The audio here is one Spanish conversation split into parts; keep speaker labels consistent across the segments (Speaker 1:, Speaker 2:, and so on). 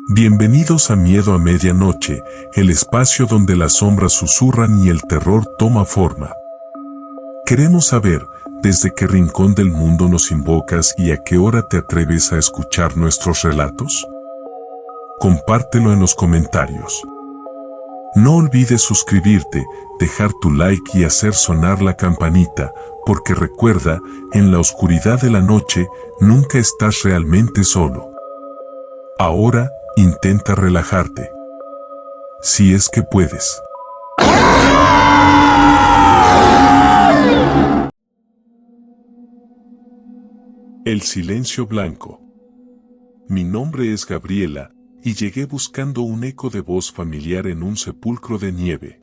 Speaker 1: Bienvenidos a Miedo a Medianoche, el espacio donde las sombras susurran y el terror toma forma. Queremos saber, desde qué rincón del mundo nos invocas y a qué hora te atreves a escuchar nuestros relatos. Compártelo en los comentarios. No olvides suscribirte, dejar tu like y hacer sonar la campanita, porque recuerda, en la oscuridad de la noche, nunca estás realmente solo. Ahora, intenta relajarte. Si es que puedes. El silencio blanco. Mi nombre es Gabriela, y llegué buscando un eco de voz familiar en un sepulcro de nieve.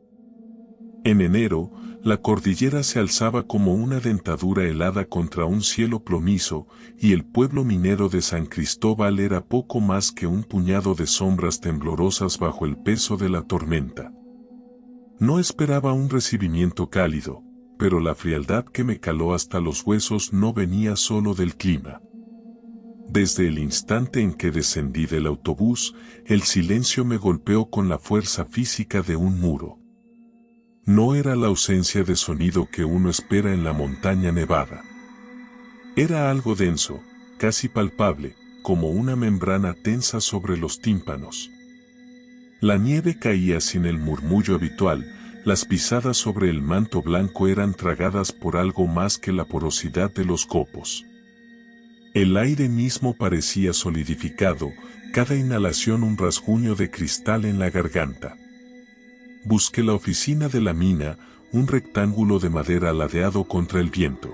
Speaker 1: En enero, la cordillera se alzaba como una dentadura helada contra un cielo plomizo, y el pueblo minero de San Cristóbal era poco más que un puñado de sombras temblorosas bajo el peso de la tormenta. No esperaba un recibimiento cálido, pero la frialdad que me caló hasta los huesos no venía solo del clima. Desde el instante en que descendí del autobús, el silencio me golpeó con la fuerza física de un muro. No era la ausencia de sonido que uno espera en la montaña nevada. Era algo denso, casi palpable, como una membrana tensa sobre los tímpanos. La nieve caía sin el murmullo habitual, las pisadas sobre el manto blanco eran tragadas por algo más que la porosidad de los copos. El aire mismo parecía solidificado, cada inhalación un rasguño de cristal en la garganta. Busqué la oficina de la mina, un rectángulo de madera ladeado contra el viento.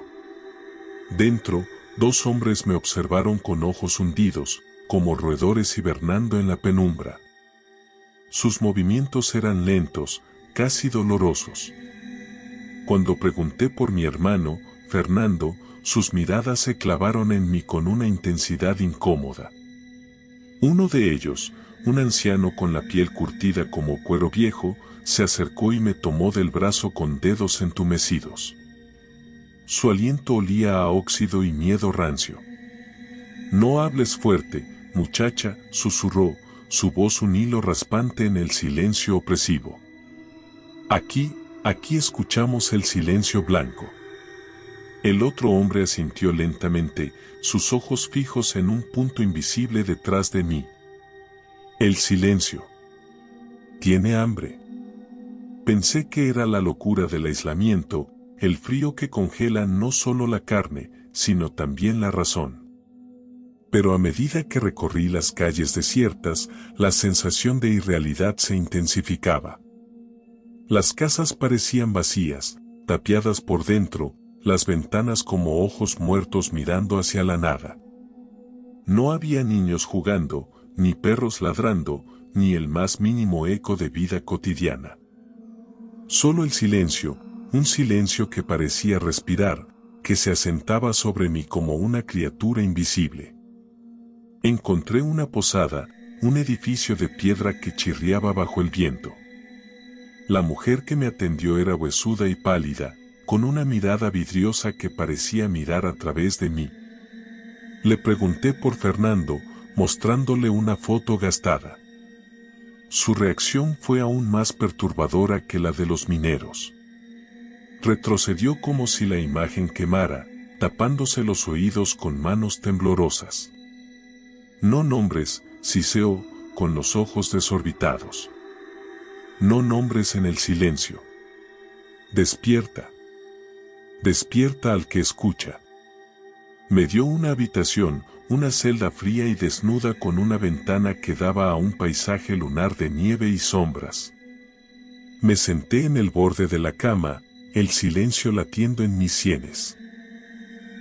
Speaker 1: Dentro, dos hombres me observaron con ojos hundidos, como roedores hibernando en la penumbra. Sus movimientos eran lentos, casi dolorosos. Cuando pregunté por mi hermano, Fernando, sus miradas se clavaron en mí con una intensidad incómoda. Uno de ellos, un anciano con la piel curtida como cuero viejo, se acercó y me tomó del brazo con dedos entumecidos. Su aliento olía a óxido y miedo rancio. «No hables fuerte, muchacha», susurró, su voz un hilo raspante en el silencio opresivo. Aquí escuchamos el silencio blanco». El otro hombre asintió lentamente, sus ojos fijos en un punto invisible detrás de mí. «El silencio. Tiene hambre». Pensé que era la locura del aislamiento, el frío que congela no solo la carne, sino también la razón. Pero a medida que recorrí las calles desiertas, la sensación de irrealidad se intensificaba. Las casas parecían vacías, tapiadas por dentro, las ventanas como ojos muertos mirando hacia la nada. No había niños jugando, ni perros ladrando, ni el más mínimo eco de vida cotidiana. Solo el silencio, un silencio que parecía respirar, que se asentaba sobre mí como una criatura invisible. Encontré una posada, un edificio de piedra que chirriaba bajo el viento. La mujer que me atendió era huesuda y pálida, con una mirada vidriosa que parecía mirar a través de mí. Le pregunté por Fernando, mostrándole una foto gastada. Su reacción fue aún más perturbadora que la de los mineros. Retrocedió como si la imagen quemara, tapándose los oídos con manos temblorosas. «No nombres», siseó, con los ojos desorbitados. «No nombres en el silencio. Despierta. Despierta al que escucha». Me dio una habitación, una celda fría y desnuda con una ventana que daba a un paisaje lunar de nieve y sombras. Me senté en el borde de la cama, el silencio latiendo en mis sienes.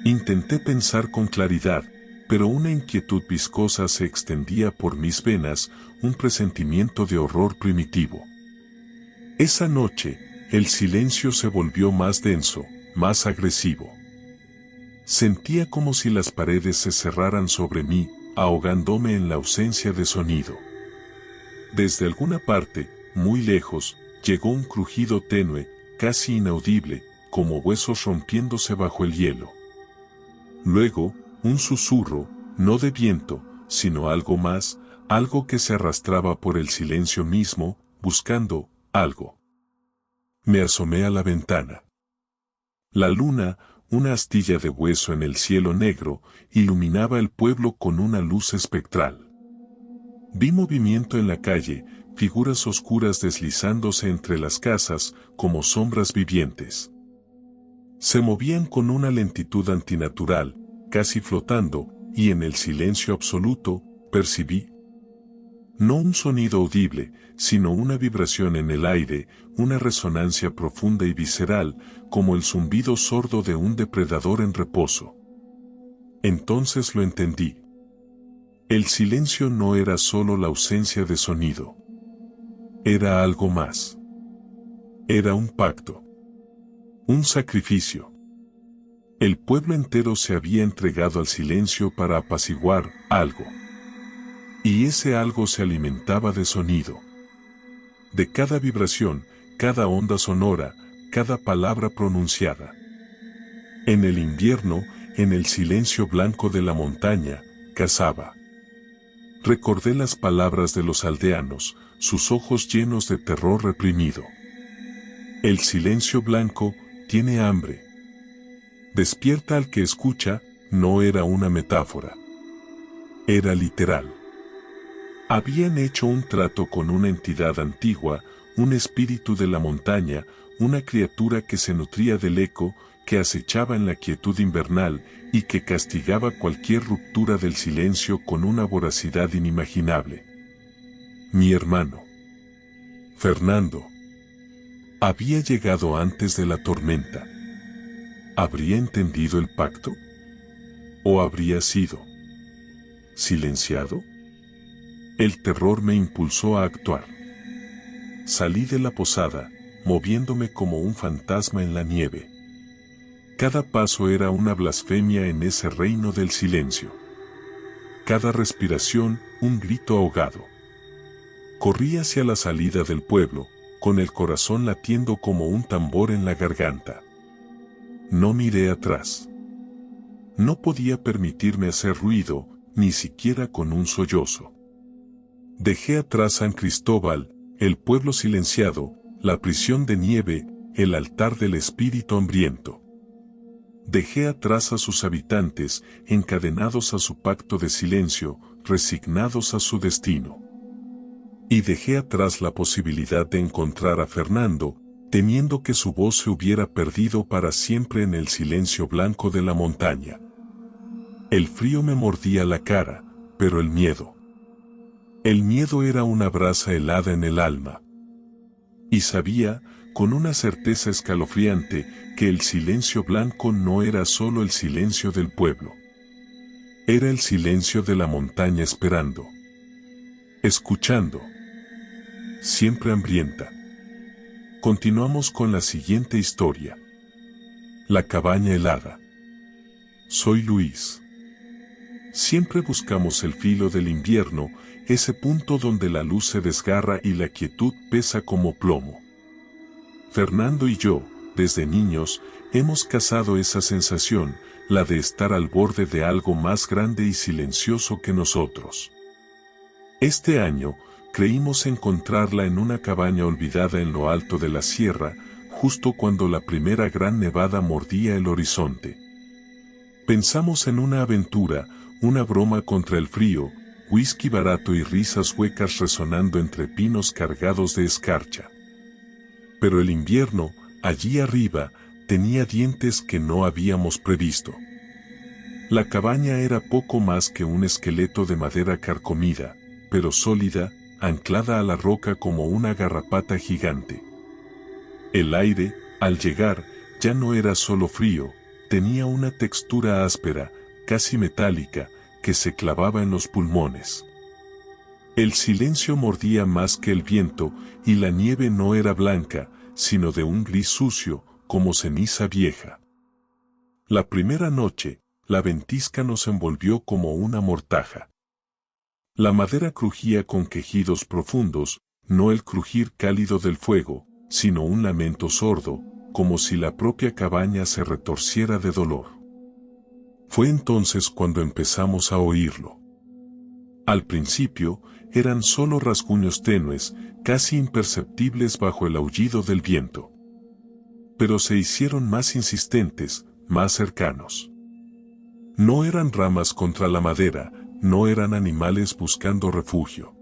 Speaker 1: Intenté pensar con claridad, pero una inquietud viscosa se extendía por mis venas, un presentimiento de horror primitivo. Esa noche, el silencio se volvió más denso, más agresivo. Sentía como si las paredes se cerraran sobre mí, ahogándome en la ausencia de sonido. Desde alguna parte, muy lejos, llegó un crujido tenue, casi inaudible, como huesos rompiéndose bajo el hielo. Luego, un susurro, no de viento, sino algo más, algo que se arrastraba por el silencio mismo, buscando algo. Me asomé a la ventana. La luna, una astilla de hueso en el cielo negro, iluminaba el pueblo con una luz espectral. Vi movimiento en la calle, figuras oscuras deslizándose entre las casas como sombras vivientes. Se movían con una lentitud antinatural, casi flotando, y en el silencio absoluto, percibí no un sonido audible, sino una vibración en el aire, una resonancia profunda y visceral, como el zumbido sordo de un depredador en reposo. Entonces lo entendí. El silencio no era solo la ausencia de sonido. Era algo más. Era un pacto. Un sacrificio. El pueblo entero se había entregado al silencio para apaciguar algo. Y ese algo se alimentaba de sonido. De cada vibración, cada onda sonora, cada palabra pronunciada. En el invierno, en el silencio blanco de la montaña, cazaba. Recordé las palabras de los aldeanos, sus ojos llenos de terror reprimido. El silencio blanco tiene hambre. Despierta al que escucha, no era una metáfora. Era literal. Habían hecho un trato con una entidad antigua, un espíritu de la montaña, una criatura que se nutría del eco, que acechaba en la quietud invernal y que castigaba cualquier ruptura del silencio con una voracidad inimaginable. Mi hermano, Fernando, había llegado antes de la tormenta. ¿Habría entendido el pacto? ¿O habría sido silenciado? El terror me impulsó a actuar. Salí de la posada, moviéndome como un fantasma en la nieve. Cada paso era una blasfemia en ese reino del silencio. Cada respiración, un grito ahogado. Corrí hacia la salida del pueblo, con el corazón latiendo como un tambor en la garganta. No miré atrás. No podía permitirme hacer ruido, ni siquiera con un sollozo. Dejé atrás San Cristóbal, el pueblo silenciado, la prisión de nieve, el altar del espíritu hambriento. Dejé atrás a sus habitantes, encadenados a su pacto de silencio, resignados a su destino. Y dejé atrás la posibilidad de encontrar a Fernando, temiendo que su voz se hubiera perdido para siempre en el silencio blanco de la montaña. El frío me mordía la cara, pero el miedo era una brasa helada en el alma. Y sabía, con una certeza escalofriante, que el silencio blanco no era solo el silencio del pueblo. Era el silencio de la montaña esperando. Escuchando. Siempre hambrienta. Continuamos con la siguiente historia. La cabaña helada. Soy Luis. Siempre buscamos el filo del invierno, ese punto donde la luz se desgarra y la quietud pesa como plomo. Fernando y yo, desde niños, hemos cazado esa sensación, la de estar al borde de algo más grande y silencioso que nosotros. Este año, creímos encontrarla en una cabaña olvidada en lo alto de la sierra, justo cuando la primera gran nevada mordía el horizonte. Pensamos en una aventura, una broma contra el frío, whisky barato y risas huecas resonando entre pinos cargados de escarcha. Pero el invierno, allí arriba, tenía dientes que no habíamos previsto. La cabaña era poco más que un esqueleto de madera carcomida, pero sólida, anclada a la roca como una garrapata gigante. El aire, al llegar, ya no era solo frío, tenía una textura áspera, casi metálica, que se clavaba en los pulmones. El silencio mordía más que el viento, y la nieve no era blanca, sino de un gris sucio, como ceniza vieja. La primera noche, la ventisca nos envolvió como una mortaja. La madera crujía con quejidos profundos, no el crujir cálido del fuego, sino un lamento sordo, como si la propia cabaña se retorciera de dolor. Fue entonces cuando empezamos a oírlo. Al principio, eran solo rasguños tenues, casi imperceptibles bajo el aullido del viento. Pero se hicieron más insistentes, más cercanos. No eran ramas contra la madera, no eran animales buscando refugio.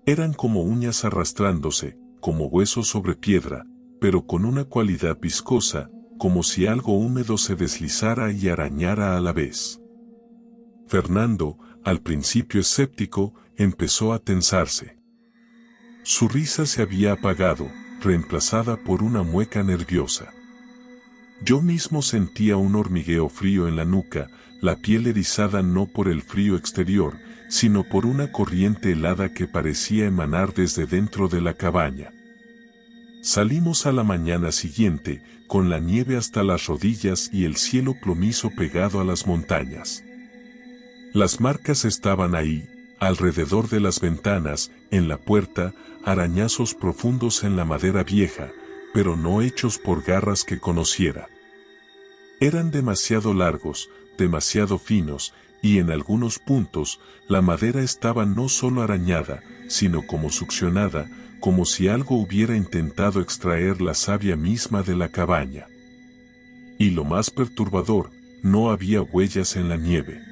Speaker 1: Eran como uñas arrastrándose, como huesos sobre piedra, pero con una cualidad viscosa, como si algo húmedo se deslizara y arañara a la vez. Fernando, al principio escéptico, empezó a tensarse. Su risa se había apagado, reemplazada por una mueca nerviosa. Yo mismo sentía un hormigueo frío en la nuca, la piel erizada no por el frío exterior, sino por una corriente helada que parecía emanar desde dentro de la cabaña. Salimos a la mañana siguiente, con la nieve hasta las rodillas y el cielo plomizo pegado a las montañas. Las marcas estaban ahí, alrededor de las ventanas, en la puerta, arañazos profundos en la madera vieja, pero no hechos por garras que conociera. Eran demasiado largos, demasiado finos, y en algunos puntos, la madera estaba no solo arañada, sino como succionada, como si algo hubiera intentado extraer la savia misma de la cabaña. Y lo más perturbador, no había huellas en la nieve.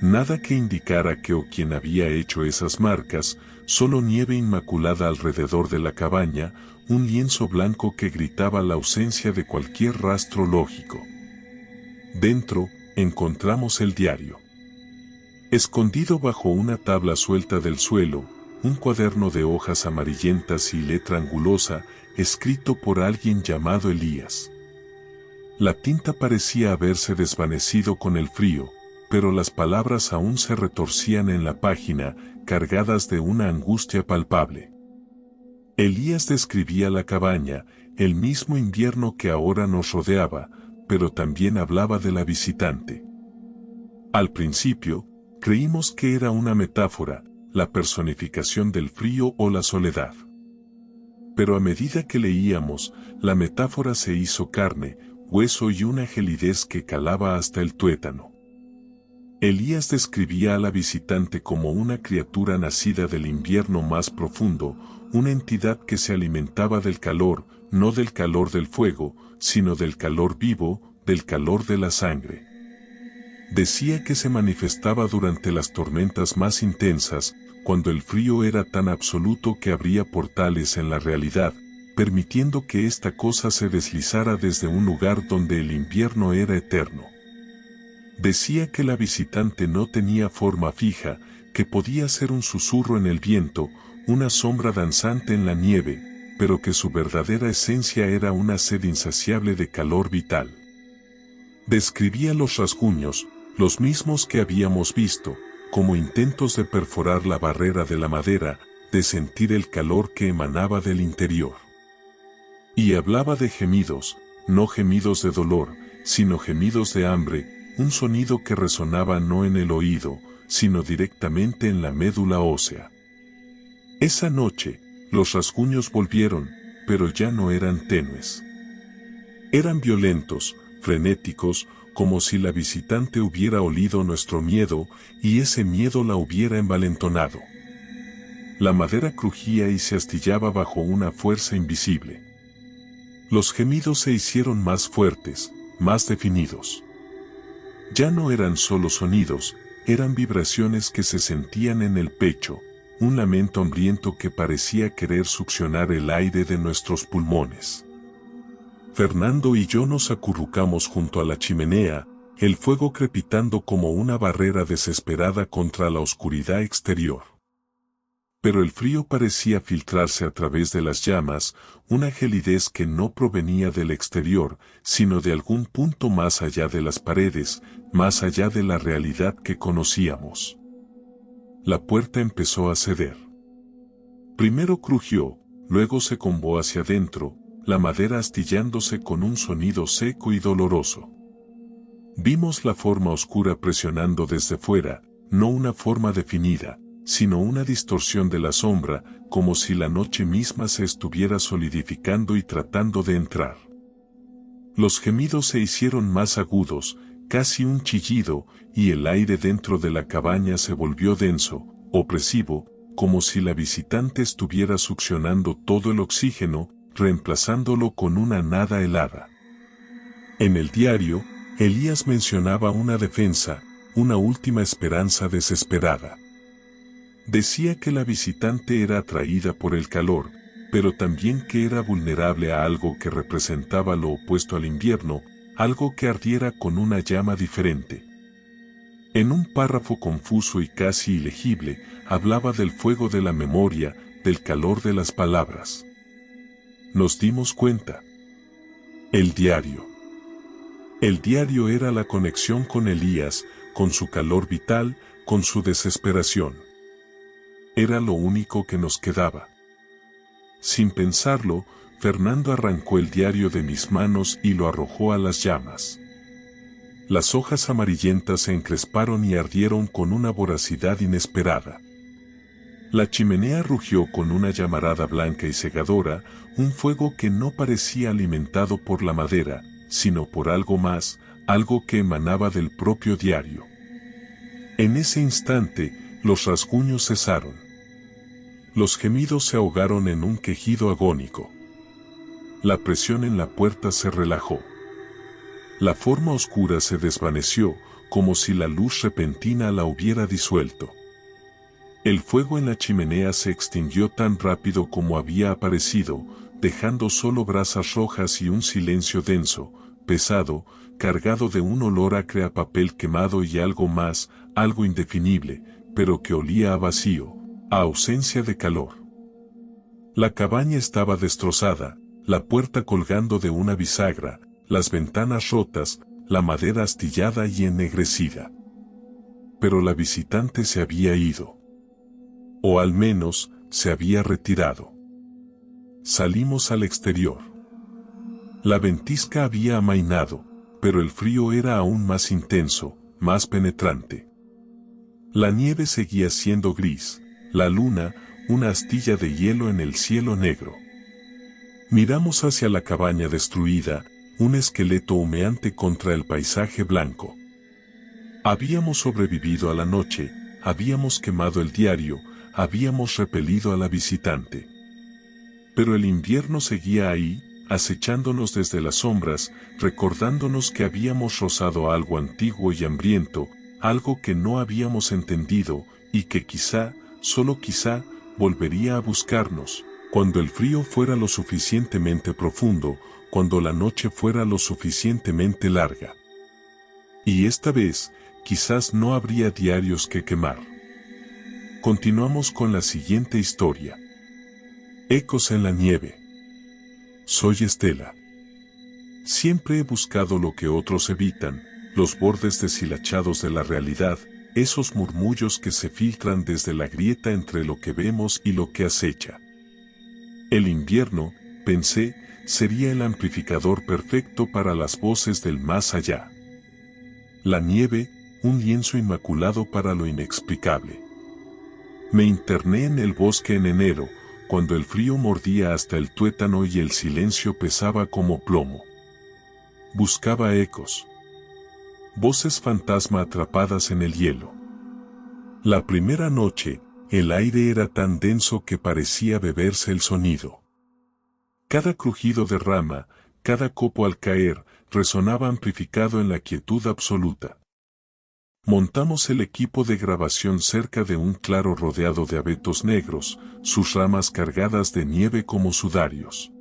Speaker 1: Nada que indicara que o quien había hecho esas marcas, solo nieve inmaculada alrededor de la cabaña, un lienzo blanco que gritaba la ausencia de cualquier rastro lógico. Dentro, encontramos el diario. Escondido bajo una tabla suelta del suelo, un cuaderno de hojas amarillentas y letra angulosa, escrito por alguien llamado Elías. La tinta parecía haberse desvanecido con el frío, pero las palabras aún se retorcían en la página, cargadas de una angustia palpable. Elías describía la cabaña, el mismo invierno que ahora nos rodeaba, pero también hablaba de la visitante. Al principio, creímos que era una metáfora, la personificación del frío o la soledad. Pero a medida que leíamos, la metáfora se hizo carne, hueso y una gelidez que calaba hasta el tuétano. Elías describía a la visitante como una criatura nacida del invierno más profundo, una entidad que se alimentaba del calor, no del calor del fuego, sino del calor vivo, del calor de la sangre. Decía que se manifestaba durante las tormentas más intensas, cuando el frío era tan absoluto que abría portales en la realidad, permitiendo que esta cosa se deslizara desde un lugar donde el invierno era eterno. Decía que la visitante no tenía forma fija, que podía ser un susurro en el viento, una sombra danzante en la nieve, pero que su verdadera esencia era una sed insaciable de calor vital. Describía los rasguños, los mismos que habíamos visto, como intentos de perforar la barrera de la madera, de sentir el calor que emanaba del interior. Y hablaba de gemidos, no gemidos de dolor, sino gemidos de hambre, un sonido que resonaba no en el oído, sino directamente en la médula ósea. Esa noche, los rasguños volvieron, pero ya no eran tenues. Eran violentos, frenéticos, como si la visitante hubiera olido nuestro miedo, y ese miedo la hubiera envalentonado. La madera crujía y se astillaba bajo una fuerza invisible. Los gemidos se hicieron más fuertes, más definidos. Ya no eran solo sonidos, eran vibraciones que se sentían en el pecho, un lamento hambriento que parecía querer succionar el aire de nuestros pulmones. Fernando y yo nos acurrucamos junto a la chimenea, el fuego crepitando como una barrera desesperada contra la oscuridad exterior. Pero el frío parecía filtrarse a través de las llamas, una gelidez que no provenía del exterior, sino de algún punto más allá de las paredes, más allá de la realidad que conocíamos. La puerta empezó a ceder. Primero crujió, luego se combó hacia adentro, la madera astillándose con un sonido seco y doloroso. Vimos la forma oscura presionando desde fuera, no una forma definida, sino una distorsión de la sombra, como si la noche misma se estuviera solidificando y tratando de entrar. Los gemidos se hicieron más agudos, casi un chillido, y el aire dentro de la cabaña se volvió denso, opresivo, como si la visitante estuviera succionando todo el oxígeno, reemplazándolo con una nada helada. En el diario, Elías mencionaba una defensa, una última esperanza desesperada. Decía que la visitante era atraída por el calor, pero también que era vulnerable a algo que representaba lo opuesto al invierno, algo que ardiera con una llama diferente. En un párrafo confuso y casi ilegible, hablaba del fuego de la memoria, del calor de las palabras. Nos dimos cuenta. El diario. El diario era la conexión con Elías, con su calor vital, con su desesperación. Era lo único que nos quedaba. Sin pensarlo, Fernando arrancó el diario de mis manos y lo arrojó a las llamas. Las hojas amarillentas se encresparon y ardieron con una voracidad inesperada. La chimenea rugió con una llamarada blanca y cegadora, un fuego que no parecía alimentado por la madera, sino por algo más, algo que emanaba del propio diario. En ese instante, los rasguños cesaron. Los gemidos se ahogaron en un quejido agónico. La presión en la puerta se relajó. La forma oscura se desvaneció, como si la luz repentina la hubiera disuelto. El fuego en la chimenea se extinguió tan rápido como había aparecido, dejando solo brasas rojas y un silencio denso, pesado, cargado de un olor acre a papel quemado y algo más, algo indefinible, pero que olía a vacío, a ausencia de calor. La cabaña estaba destrozada, la puerta colgando de una bisagra, las ventanas rotas, la madera astillada y ennegrecida. Pero la visitante se había ido. O al menos, se había retirado. Salimos al exterior. La ventisca había amainado, pero el frío era aún más intenso, más penetrante. La nieve seguía siendo gris, la luna, una astilla de hielo en el cielo negro. Miramos hacia la cabaña destruida, un esqueleto humeante contra el paisaje blanco. Habíamos sobrevivido a la noche, habíamos quemado el diario, habíamos repelido a la visitante. Pero el invierno seguía ahí, acechándonos desde las sombras, recordándonos que habíamos rozado algo antiguo y hambriento, algo que no habíamos entendido, y que quizá, solo quizá, volvería a buscarnos, cuando el frío fuera lo suficientemente profundo, cuando la noche fuera lo suficientemente larga. Y esta vez, quizás no habría diarios que quemar. Continuamos con la siguiente historia. Ecos en la nieve. Soy Estela. Siempre he buscado lo que otros evitan, los bordes deshilachados de la realidad, esos murmullos que se filtran desde la grieta entre lo que vemos y lo que acecha. El invierno, pensé, sería el amplificador perfecto para las voces del más allá. La nieve, un lienzo inmaculado para lo inexplicable. Me interné en el bosque en enero, cuando el frío mordía hasta el tuétano y el silencio pesaba como plomo. Buscaba ecos. Voces fantasma atrapadas en el hielo. La primera noche, el aire era tan denso que parecía beberse el sonido. Cada crujido de rama, cada copo al caer, resonaba amplificado en la quietud absoluta. Montamos el equipo de grabación cerca de un claro rodeado de abetos negros, sus ramas cargadas de nieve como sudarios.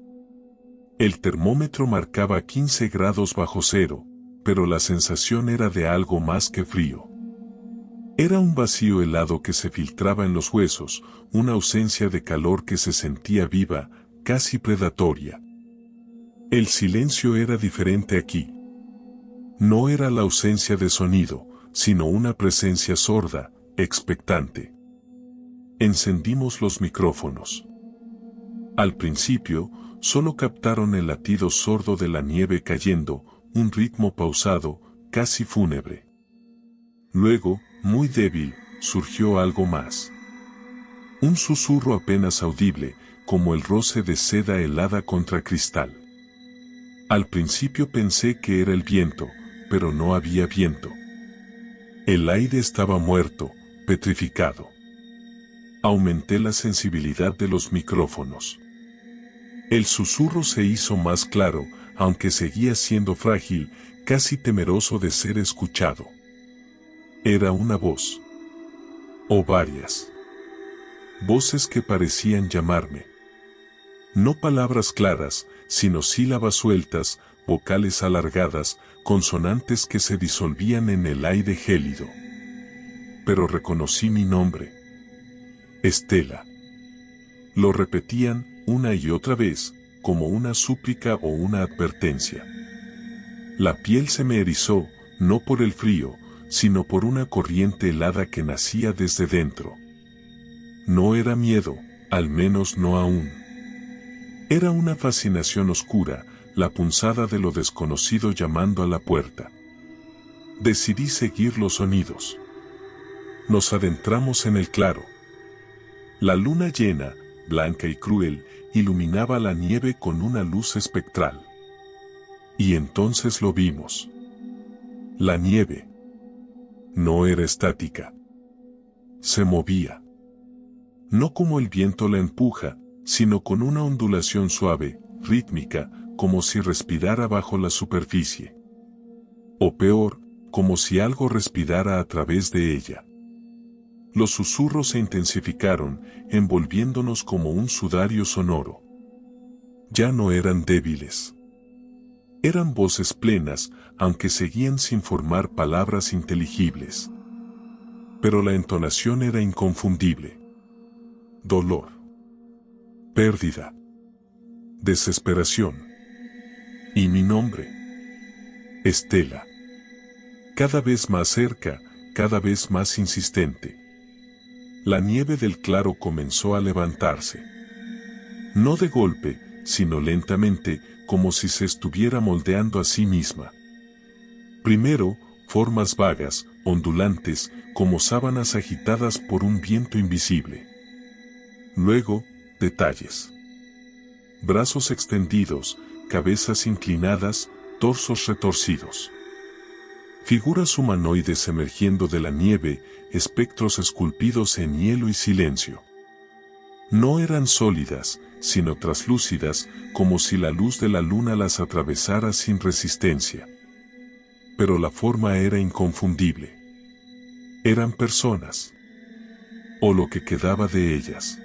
Speaker 1: El termómetro marcaba 15 grados bajo cero, pero la sensación era de algo más que frío. Era un vacío helado que se filtraba en los huesos, una ausencia de calor que se sentía viva, casi predatoria. El silencio era diferente aquí. No era la ausencia de sonido, sino una presencia sorda, expectante. Encendimos los micrófonos. Al principio, solo captaron el latido sordo de la nieve cayendo, un ritmo pausado, casi fúnebre. Luego, muy débil, surgió algo más. Un susurro apenas audible, como el roce de seda helada contra cristal. Al principio pensé que era el viento, pero no había viento. El aire estaba muerto, petrificado. Aumenté la sensibilidad de los micrófonos. El susurro se hizo más claro, aunque seguía siendo frágil, casi temeroso de ser escuchado. Era una voz. O varias. Voces que parecían llamarme. No palabras claras, sino sílabas sueltas, vocales alargadas, consonantes que se disolvían en el aire gélido. Pero reconocí mi nombre. Estela. Lo repetían una y otra vez, como una súplica o una advertencia. La piel se me erizó, no por el frío, sino por una corriente helada que nacía desde dentro. No era miedo, al menos no aún. Era una fascinación oscura, la punzada de lo desconocido llamando a la puerta. Decidí seguir los sonidos. Nos adentramos en el claro. La luna llena, blanca y cruel, iluminaba la nieve con una luz espectral. Y entonces lo vimos. La nieve no era estática. Se movía. No como el viento la empuja, sino con una ondulación suave, rítmica, como si respirara bajo la superficie. O peor, como si algo respirara a través de ella. Los susurros se intensificaron, envolviéndonos como un sudario sonoro. Ya no eran débiles. Eran voces plenas, aunque seguían sin formar palabras inteligibles. Pero la entonación era inconfundible. Dolor. Pérdida. Desesperación. Y mi nombre. Estela. Cada vez más cerca, cada vez más insistente. La nieve del claro comenzó a levantarse. No de golpe, sino lentamente, como si se estuviera moldeando a sí misma. Primero, formas vagas, ondulantes, como sábanas agitadas por un viento invisible. Luego, detalles. Brazos extendidos, cabezas inclinadas, torsos retorcidos. Figuras humanoides emergiendo de la nieve, espectros esculpidos en hielo y silencio. No eran sólidas, sino traslúcidas, como si la luz de la luna las atravesara sin resistencia. Pero la forma era inconfundible. Eran personas. O lo que quedaba de ellas.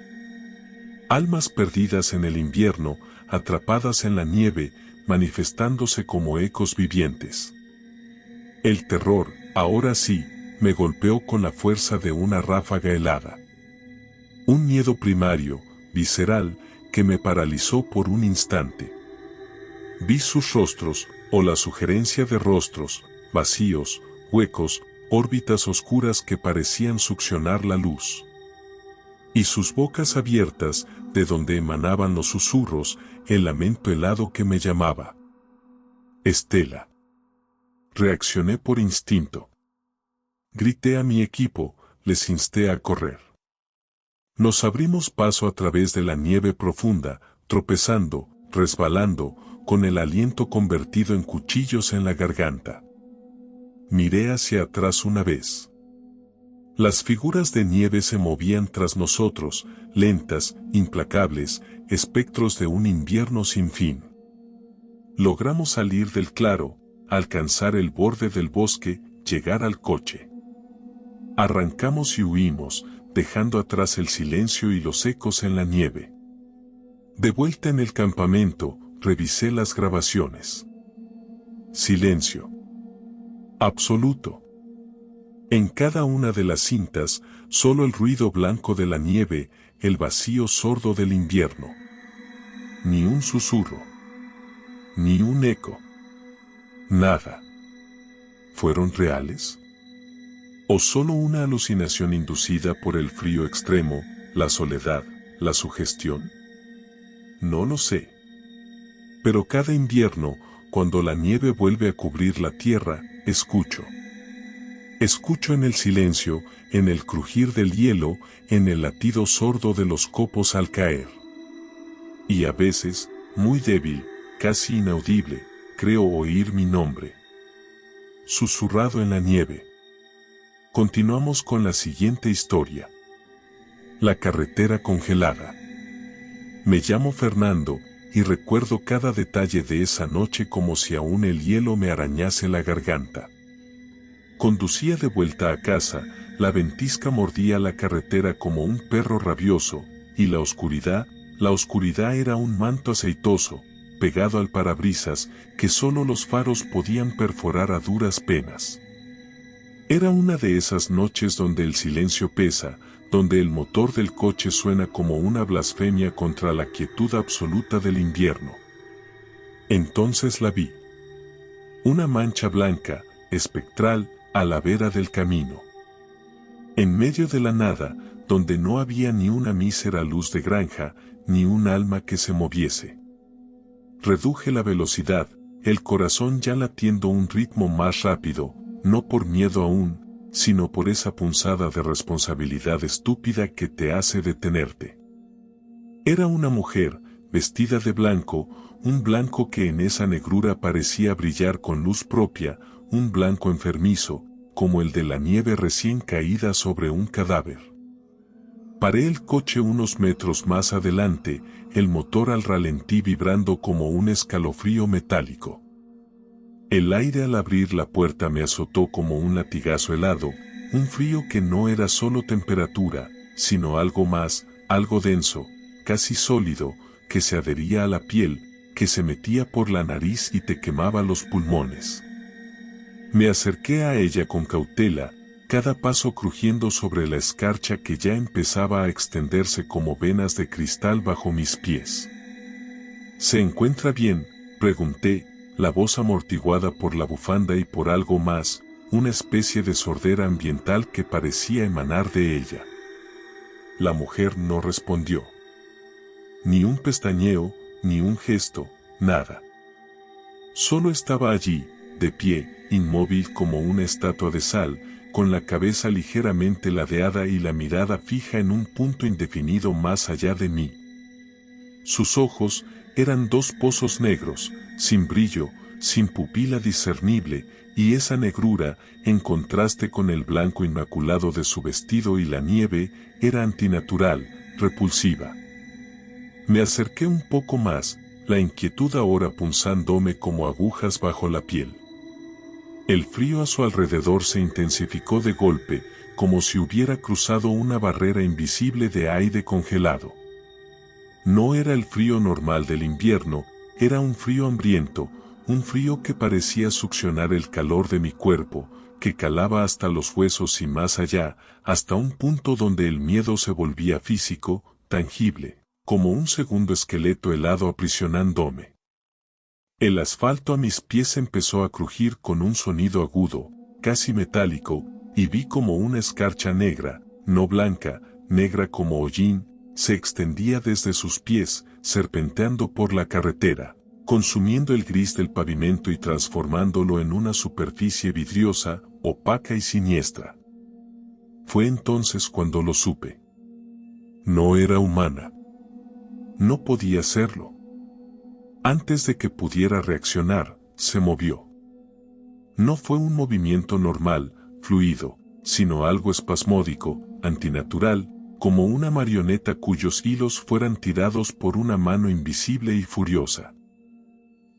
Speaker 1: Almas perdidas en el invierno, atrapadas en la nieve, manifestándose como ecos vivientes. El terror, ahora sí, me golpeó con la fuerza de una ráfaga helada. Un miedo primario, visceral, que me paralizó por un instante. Vi sus rostros, o la sugerencia de rostros, vacíos, huecos, órbitas oscuras que parecían succionar la luz. Y sus bocas abiertas, de donde emanaban los susurros, el lamento helado que me llamaba. Estela. Reaccioné por instinto. Grité a mi equipo, les insté a correr. Nos abrimos paso a través de la nieve profunda, tropezando, resbalando, con el aliento convertido en cuchillos en la garganta. Miré hacia atrás una vez. Las figuras de nieve se movían tras nosotros, lentas, implacables, espectros de un invierno sin fin. Logramos salir del claro, alcanzar el borde del bosque, llegar al coche. Arrancamos y huimos, dejando atrás el silencio y los ecos en la nieve. De vuelta en el campamento, revisé las grabaciones. Silencio. Absoluto. En cada una de las cintas, solo el ruido blanco de la nieve, el vacío sordo del invierno. Ni un susurro. Ni un eco. Nada. ¿Fueron reales? ¿O solo una alucinación inducida por el frío extremo, la soledad, la sugestión? No lo sé. Pero cada invierno, cuando la nieve vuelve a cubrir la tierra, escucho. Escucho en el silencio, en el crujir del hielo, en el latido sordo de los copos al caer. Y a veces, muy débil, casi inaudible, creo oír mi nombre. Susurrado en la nieve. Continuamos con la siguiente historia. La carretera congelada. Me llamo Fernando, y recuerdo cada detalle de esa noche como si aún el hielo me arañase la garganta. Conducía de vuelta a casa, la ventisca mordía la carretera como un perro rabioso, y la oscuridad era un manto aceitoso, pegado al parabrisas, que solo los faros podían perforar a duras penas. Era una de esas noches donde el silencio pesa, donde el motor del coche suena como una blasfemia contra la quietud absoluta del invierno. Entonces la vi. Una mancha blanca, espectral, a la vera del camino. En medio de la nada, donde no había ni una mísera luz de granja, ni un alma que se moviese. Reduje la velocidad, el corazón ya latiendo un ritmo más rápido, no por miedo aún, sino por esa punzada de responsabilidad estúpida que te hace detenerte. Era una mujer, vestida de blanco, un blanco que en esa negrura parecía brillar con luz propia, un blanco enfermizo, como el de la nieve recién caída sobre un cadáver. Paré el coche unos metros más adelante, el motor al ralentí vibrando como un escalofrío metálico. El aire al abrir la puerta me azotó como un latigazo helado, un frío que no era solo temperatura, sino algo más, algo denso, casi sólido, que se adhería a la piel, que se metía por la nariz y te quemaba los pulmones. Me acerqué a ella con cautela, cada paso crujiendo sobre la escarcha que ya empezaba a extenderse como venas de cristal bajo mis pies. ¿Se encuentra bien?, pregunté, la voz amortiguada por la bufanda y por algo más, una especie de sordera ambiental que parecía emanar de ella. La mujer no respondió. Ni un pestañeo, ni un gesto, nada. Solo estaba allí, de pie, inmóvil como una estatua de sal, con la cabeza ligeramente ladeada y la mirada fija en un punto indefinido más allá de mí. Sus ojos eran dos pozos negros, sin brillo, sin pupila discernible, y esa negrura, en contraste con el blanco inmaculado de su vestido y la nieve, era antinatural, repulsiva. Me acerqué un poco más, la inquietud ahora punzándome como agujas bajo la piel. El frío a su alrededor se intensificó de golpe, como si hubiera cruzado una barrera invisible de aire congelado. No era el frío normal del invierno, era un frío hambriento, un frío que parecía succionar el calor de mi cuerpo, que calaba hasta los huesos y más allá, hasta un punto donde el miedo se volvía físico, tangible, como un segundo esqueleto helado aprisionándome. El asfalto a mis pies empezó a crujir con un sonido agudo, casi metálico, y vi como una escarcha negra, no blanca, negra como hollín, se extendía desde sus pies, serpenteando por la carretera, consumiendo el gris del pavimento y transformándolo en una superficie vidriosa, opaca y siniestra. Fue entonces cuando lo supe. No era humana. No podía serlo. Antes de que pudiera reaccionar, se movió. No fue un movimiento normal, fluido, sino algo espasmódico, antinatural, como una marioneta cuyos hilos fueran tirados por una mano invisible y furiosa.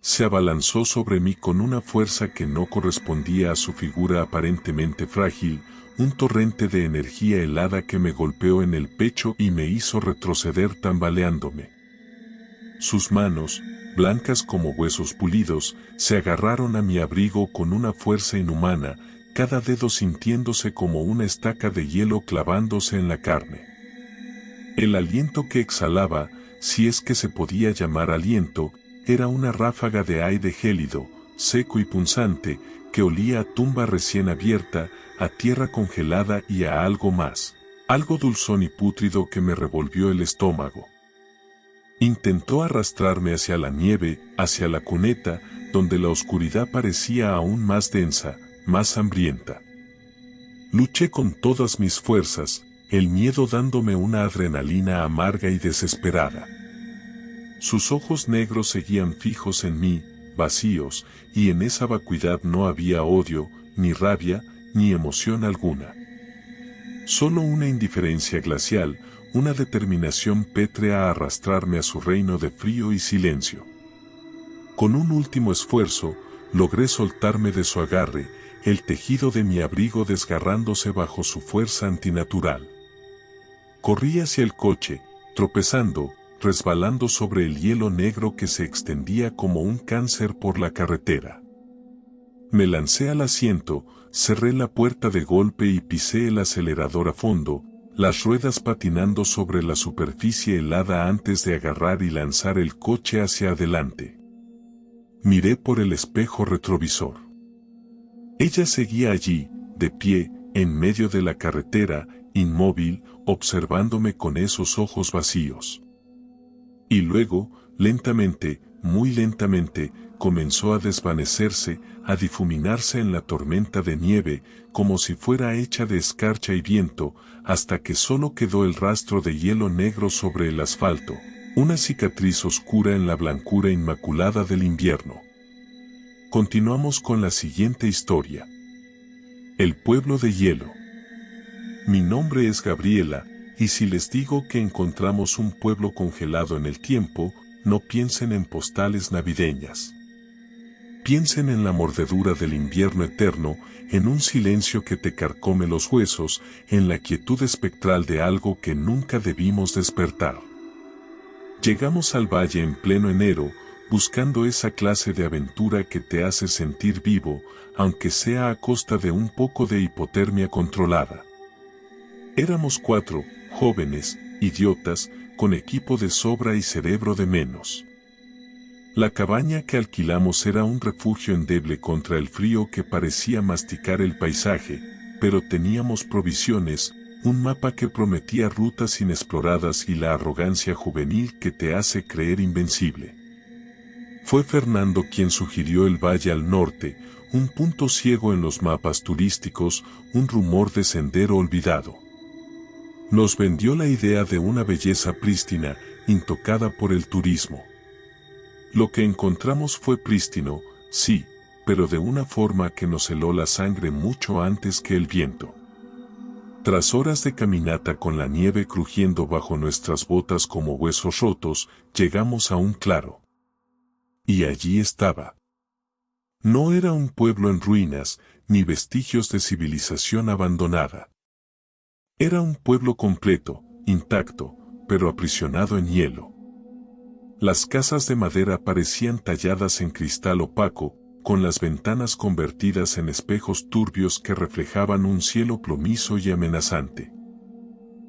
Speaker 1: Se abalanzó sobre mí con una fuerza que no correspondía a su figura aparentemente frágil, un torrente de energía helada que me golpeó en el pecho y me hizo retroceder tambaleándome. Sus manos, blancas como huesos pulidos, se agarraron a mi abrigo con una fuerza inhumana, cada dedo sintiéndose como una estaca de hielo clavándose en la carne. El aliento que exhalaba, si es que se podía llamar aliento, era una ráfaga de aire gélido, seco y punzante, que olía a tumba recién abierta, a tierra congelada y a algo más, algo dulzón y pútrido que me revolvió el estómago. Intentó arrastrarme hacia la nieve, hacia la cuneta, donde la oscuridad parecía aún más densa, más hambrienta. Luché con todas mis fuerzas, el miedo dándome una adrenalina amarga y desesperada. Sus ojos negros seguían fijos en mí, vacíos, y en esa vacuidad no había odio, ni rabia, ni emoción alguna. Solo una indiferencia glacial, una determinación pétrea a arrastrarme a su reino de frío y silencio. Con un último esfuerzo, logré soltarme de su agarre, el tejido de mi abrigo desgarrándose bajo su fuerza antinatural. Corrí hacia el coche, tropezando, resbalando sobre el hielo negro que se extendía como un cáncer por la carretera. Me lancé al asiento, cerré la puerta de golpe y pisé el acelerador a fondo, las ruedas patinando sobre la superficie helada antes de agarrar y lanzar el coche hacia adelante. Miré por el espejo retrovisor. Ella seguía allí, de pie, en medio de la carretera, inmóvil, observándome con esos ojos vacíos. Y luego, lentamente, muy lentamente, comenzó a desvanecerse, a difuminarse en la tormenta de nieve, como si fuera hecha de escarcha y viento, hasta que solo quedó el rastro de hielo negro sobre el asfalto, una cicatriz oscura en la blancura inmaculada del invierno. Continuamos con la siguiente historia. El pueblo de hielo. Mi nombre es Gabriela, y si les digo que encontramos un pueblo congelado en el tiempo, no piensen en postales navideñas. Piensen en la mordedura del invierno eterno, en un silencio que te carcome los huesos, en la quietud espectral de algo que nunca debimos despertar. Llegamos al valle en pleno enero, buscando esa clase de aventura que te hace sentir vivo, aunque sea a costa de un poco de hipotermia controlada. Éramos 4, jóvenes, idiotas, con equipo de sobra y cerebro de menos. La cabaña que alquilamos era un refugio endeble contra el frío que parecía masticar el paisaje, pero teníamos provisiones, un mapa que prometía rutas inexploradas y la arrogancia juvenil que te hace creer invencible. Fue Fernando quien sugirió el valle al norte, un punto ciego en los mapas turísticos, un rumor de sendero olvidado. Nos vendió la idea de una belleza prístina, intocada por el turismo. Lo que encontramos fue prístino, sí, pero de una forma que nos heló la sangre mucho antes que el viento. Tras horas de caminata con la nieve crujiendo bajo nuestras botas como huesos rotos, llegamos a un claro. Y allí estaba. No era un pueblo en ruinas, ni vestigios de civilización abandonada. Era un pueblo completo, intacto, pero aprisionado en hielo. Las casas de madera parecían talladas en cristal opaco, con las ventanas convertidas en espejos turbios que reflejaban un cielo plomizo y amenazante.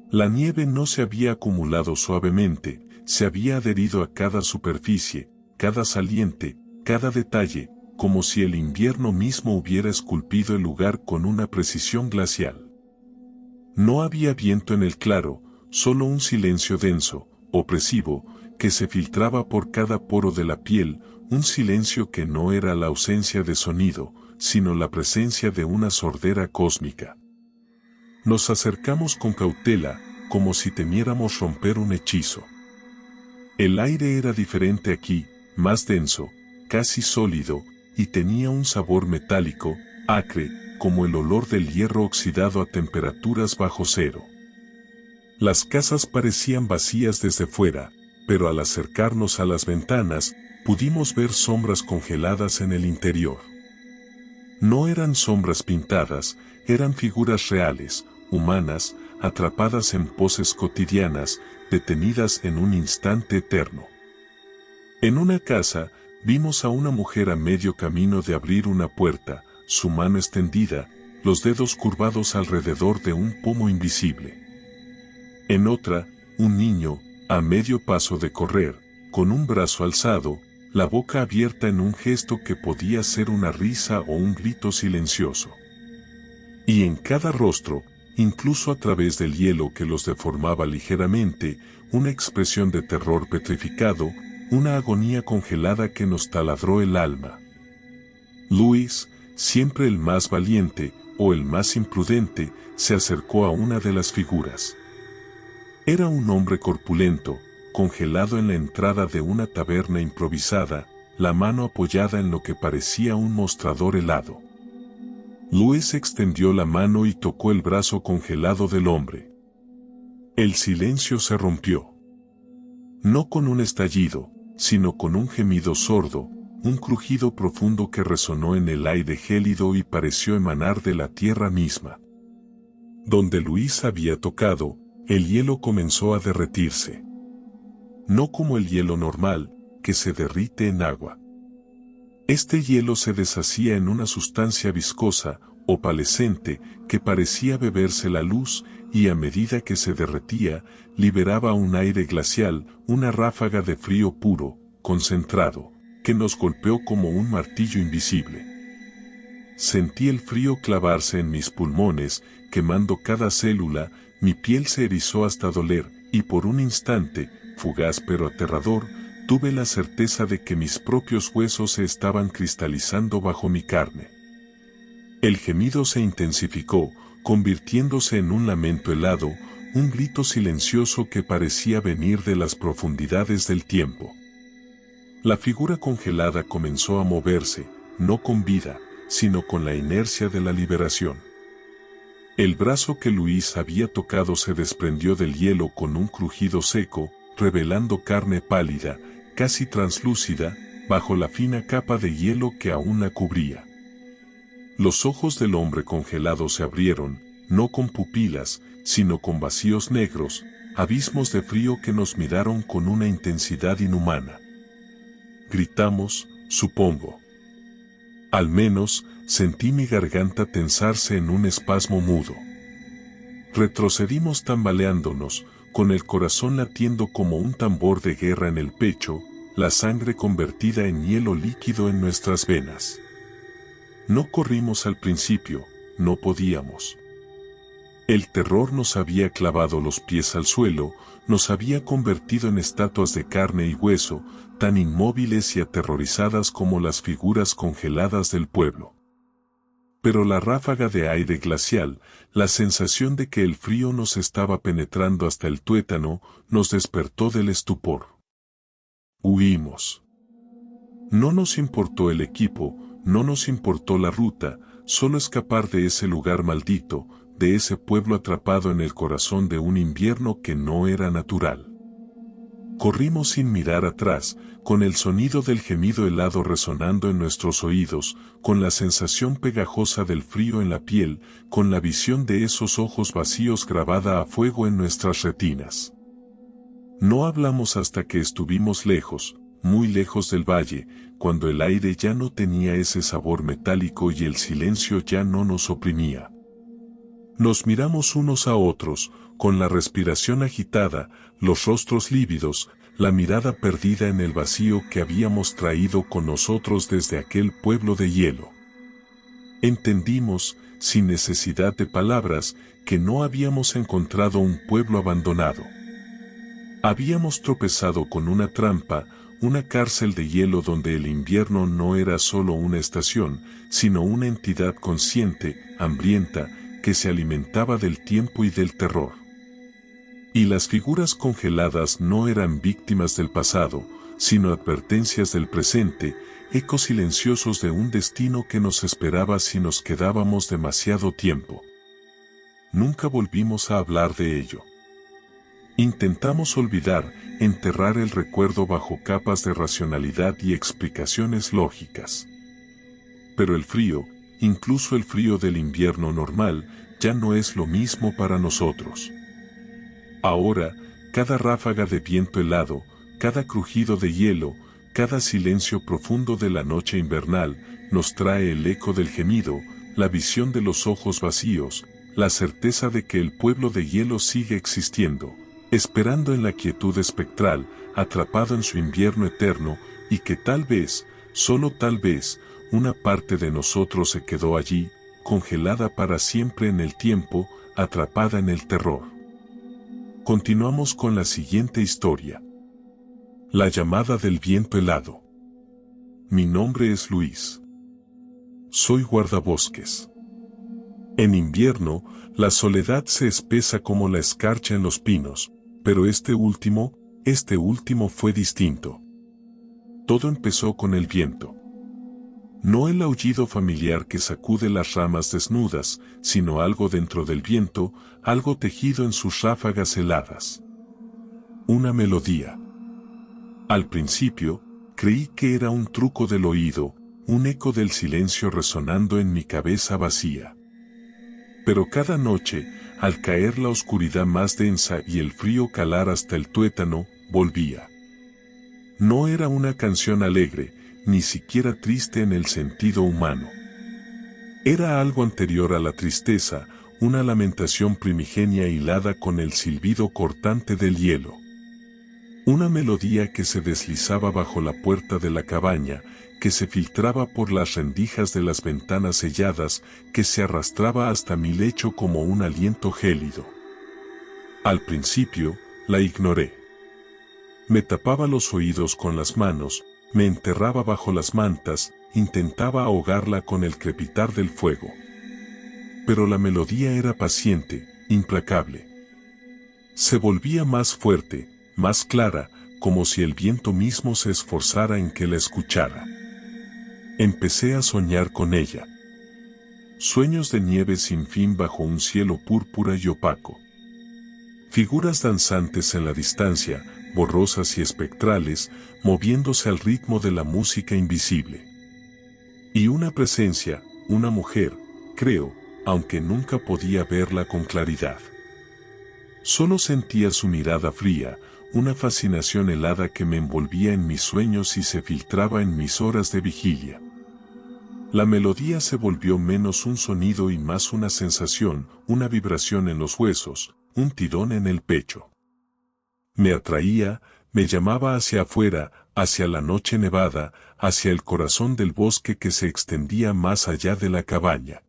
Speaker 1: La nieve no se había acumulado suavemente, se había adherido a cada superficie, cada saliente, cada detalle, como si el invierno mismo hubiera esculpido el lugar con una precisión glacial. No había viento en el claro, solo un silencio denso, opresivo, que se filtraba por cada poro de la piel, un silencio que no era la ausencia de sonido, sino la presencia de una sordera cósmica. Nos acercamos con cautela, como si temiéramos romper un hechizo. El aire era diferente aquí, más denso, casi sólido, y tenía un sabor metálico, acre, como el olor del hierro oxidado a temperaturas bajo cero. Las casas parecían vacías desde fuera, pero al acercarnos a las ventanas, pudimos ver sombras congeladas en el interior. No eran sombras pintadas, eran figuras reales, humanas, atrapadas en poses cotidianas, detenidas en un instante eterno. En una casa, vimos a una mujer a medio camino de abrir una puerta, su mano extendida, los dedos curvados alrededor de un pomo invisible. En otra, un niño, a medio paso de correr, con un brazo alzado, la boca abierta en un gesto que podía ser una risa o un grito silencioso. Y en cada rostro, incluso a través del hielo que los deformaba ligeramente, una expresión de terror petrificado, una agonía congelada que nos taladró el alma. Luis, siempre el más valiente, o el más imprudente, se acercó a una de las figuras. Era un hombre corpulento, congelado en la entrada de una taberna improvisada, la mano apoyada en lo que parecía un mostrador helado. Luis extendió la mano y tocó el brazo congelado del hombre. El silencio se rompió. No con un estallido, sino con un gemido sordo, un crujido profundo que resonó en el aire gélido y pareció emanar de la tierra misma. Donde Luis había tocado, el hielo comenzó a derretirse. No como el hielo normal, que se derrite en agua. Este hielo se deshacía en una sustancia viscosa, opalescente, que parecía beberse la luz, y a medida que se derretía, liberaba un aire glacial, una ráfaga de frío puro, concentrado, que nos golpeó como un martillo invisible. Sentí el frío clavarse en mis pulmones, quemando cada célula, mi piel se erizó hasta doler, y por un instante, fugaz pero aterrador, tuve la certeza de que mis propios huesos se estaban cristalizando bajo mi carne. El gemido se intensificó, convirtiéndose en un lamento helado, un grito silencioso que parecía venir de las profundidades del tiempo. La figura congelada comenzó a moverse, no con vida, sino con la inercia de la liberación. El brazo que Luis había tocado se desprendió del hielo con un crujido seco, revelando carne pálida, casi translúcida, bajo la fina capa de hielo que aún la cubría. Los ojos del hombre congelado se abrieron, no con pupilas, sino con vacíos negros, abismos de frío que nos miraron con una intensidad inhumana. Gritamos, supongo. Al menos, sentí mi garganta tensarse en un espasmo mudo. Retrocedimos tambaleándonos, con el corazón latiendo como un tambor de guerra en el pecho, la sangre convertida en hielo líquido en nuestras venas. No corrimos al principio, no podíamos. El terror nos había clavado los pies al suelo, nos había convertido en estatuas de carne y hueso, tan inmóviles y aterrorizadas como las figuras congeladas del pueblo. Pero la ráfaga de aire glacial, la sensación de que el frío nos estaba penetrando hasta el tuétano, nos despertó del estupor. Huimos. No nos importó el equipo, no nos importó la ruta, solo escapar de ese lugar maldito, de ese pueblo atrapado en el corazón de un invierno que no era natural. Corrimos sin mirar atrás, con el sonido del gemido helado resonando en nuestros oídos, con la sensación pegajosa del frío en la piel, con la visión de esos ojos vacíos grabada a fuego en nuestras retinas. No hablamos hasta que estuvimos lejos, muy lejos del valle, cuando el aire ya no tenía ese sabor metálico y el silencio ya no nos oprimía. Nos miramos unos a otros, con la respiración agitada, los rostros lívidos, la mirada perdida en el vacío que habíamos traído con nosotros desde aquel pueblo de hielo. Entendimos, sin necesidad de palabras, que no habíamos encontrado un pueblo abandonado. Habíamos tropezado con una trampa, una cárcel de hielo donde el invierno no era solo una estación, sino una entidad consciente, hambrienta, que se alimentaba del tiempo y del terror. Y las figuras congeladas no eran víctimas del pasado, sino advertencias del presente, ecos silenciosos de un destino que nos esperaba si nos quedábamos demasiado tiempo. Nunca volvimos a hablar de ello. Intentamos olvidar, enterrar el recuerdo bajo capas de racionalidad y explicaciones lógicas. Pero el frío, incluso el frío del invierno normal, ya no es lo mismo para nosotros. Ahora, cada ráfaga de viento helado, cada crujido de hielo, cada silencio profundo de la noche invernal, nos trae el eco del gemido, la visión de los ojos vacíos, la certeza de que el pueblo de hielo sigue existiendo, esperando en la quietud espectral, atrapado en su invierno eterno, y que tal vez, solo tal vez, una parte de nosotros se quedó allí, congelada para siempre en el tiempo, atrapada en el terror. Continuamos con la siguiente historia. La llamada del viento helado. Mi nombre es Luis. Soy guardabosques. En invierno, la soledad se espesa como la escarcha en los pinos, pero este último fue distinto. Todo empezó con el viento. No el aullido familiar que sacude las ramas desnudas, sino algo dentro del viento, algo tejido en sus ráfagas heladas. Una melodía. Al principio, creí que era un truco del oído, un eco del silencio resonando en mi cabeza vacía. Pero cada noche, al caer la oscuridad más densa y el frío calar hasta el tuétano, volvía. No era una canción alegre, ni siquiera triste en el sentido humano. Era algo anterior a la tristeza, una lamentación primigenia hilada con el silbido cortante del hielo. Una melodía que se deslizaba bajo la puerta de la cabaña, que se filtraba por las rendijas de las ventanas selladas, que se arrastraba hasta mi lecho como un aliento gélido. Al principio, la ignoré. Me tapaba los oídos con las manos, me enterraba bajo las mantas, intentaba ahogarla con el crepitar del fuego. Pero la melodía era paciente, implacable. Se volvía más fuerte, más clara, como si el viento mismo se esforzara en que la escuchara. Empecé a soñar con ella. Sueños de nieve sin fin bajo un cielo púrpura y opaco. Figuras danzantes en la distancia, borrosas y espectrales, moviéndose al ritmo de la música invisible. Y una presencia, una mujer, creo, aunque nunca podía verla con claridad. Solo sentía su mirada fría, una fascinación helada que me envolvía en mis sueños y se filtraba en mis horas de vigilia. La melodía se volvió menos un sonido y más una sensación, una vibración en los huesos, un tirón en el pecho. Me atraía, me llamaba hacia afuera, hacia la noche nevada, hacia el corazón del bosque que se extendía más allá de la cabaña.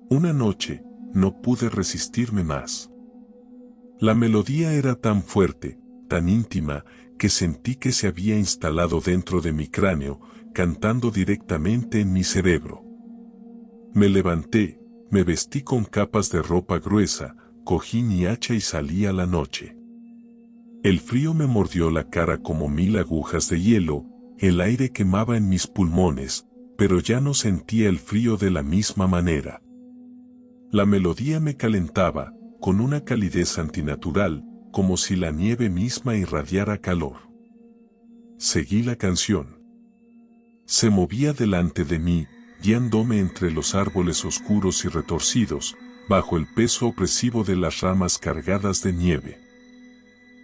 Speaker 1: Una noche, no pude resistirme más. La melodía era tan fuerte, tan íntima, que sentí que se había instalado dentro de mi cráneo, cantando directamente en mi cerebro. Me levanté, me vestí con capas de ropa gruesa, cojín y hacha y salí a la noche. El frío me mordió la cara como 1000 agujas de hielo, el aire quemaba en mis pulmones, pero ya no sentía el frío de la misma manera. La melodía me calentaba, con una calidez antinatural, como si la nieve misma irradiara calor. Seguí la canción. Se movía delante de mí, guiándome entre los árboles oscuros y retorcidos, bajo el peso opresivo de las ramas cargadas de nieve.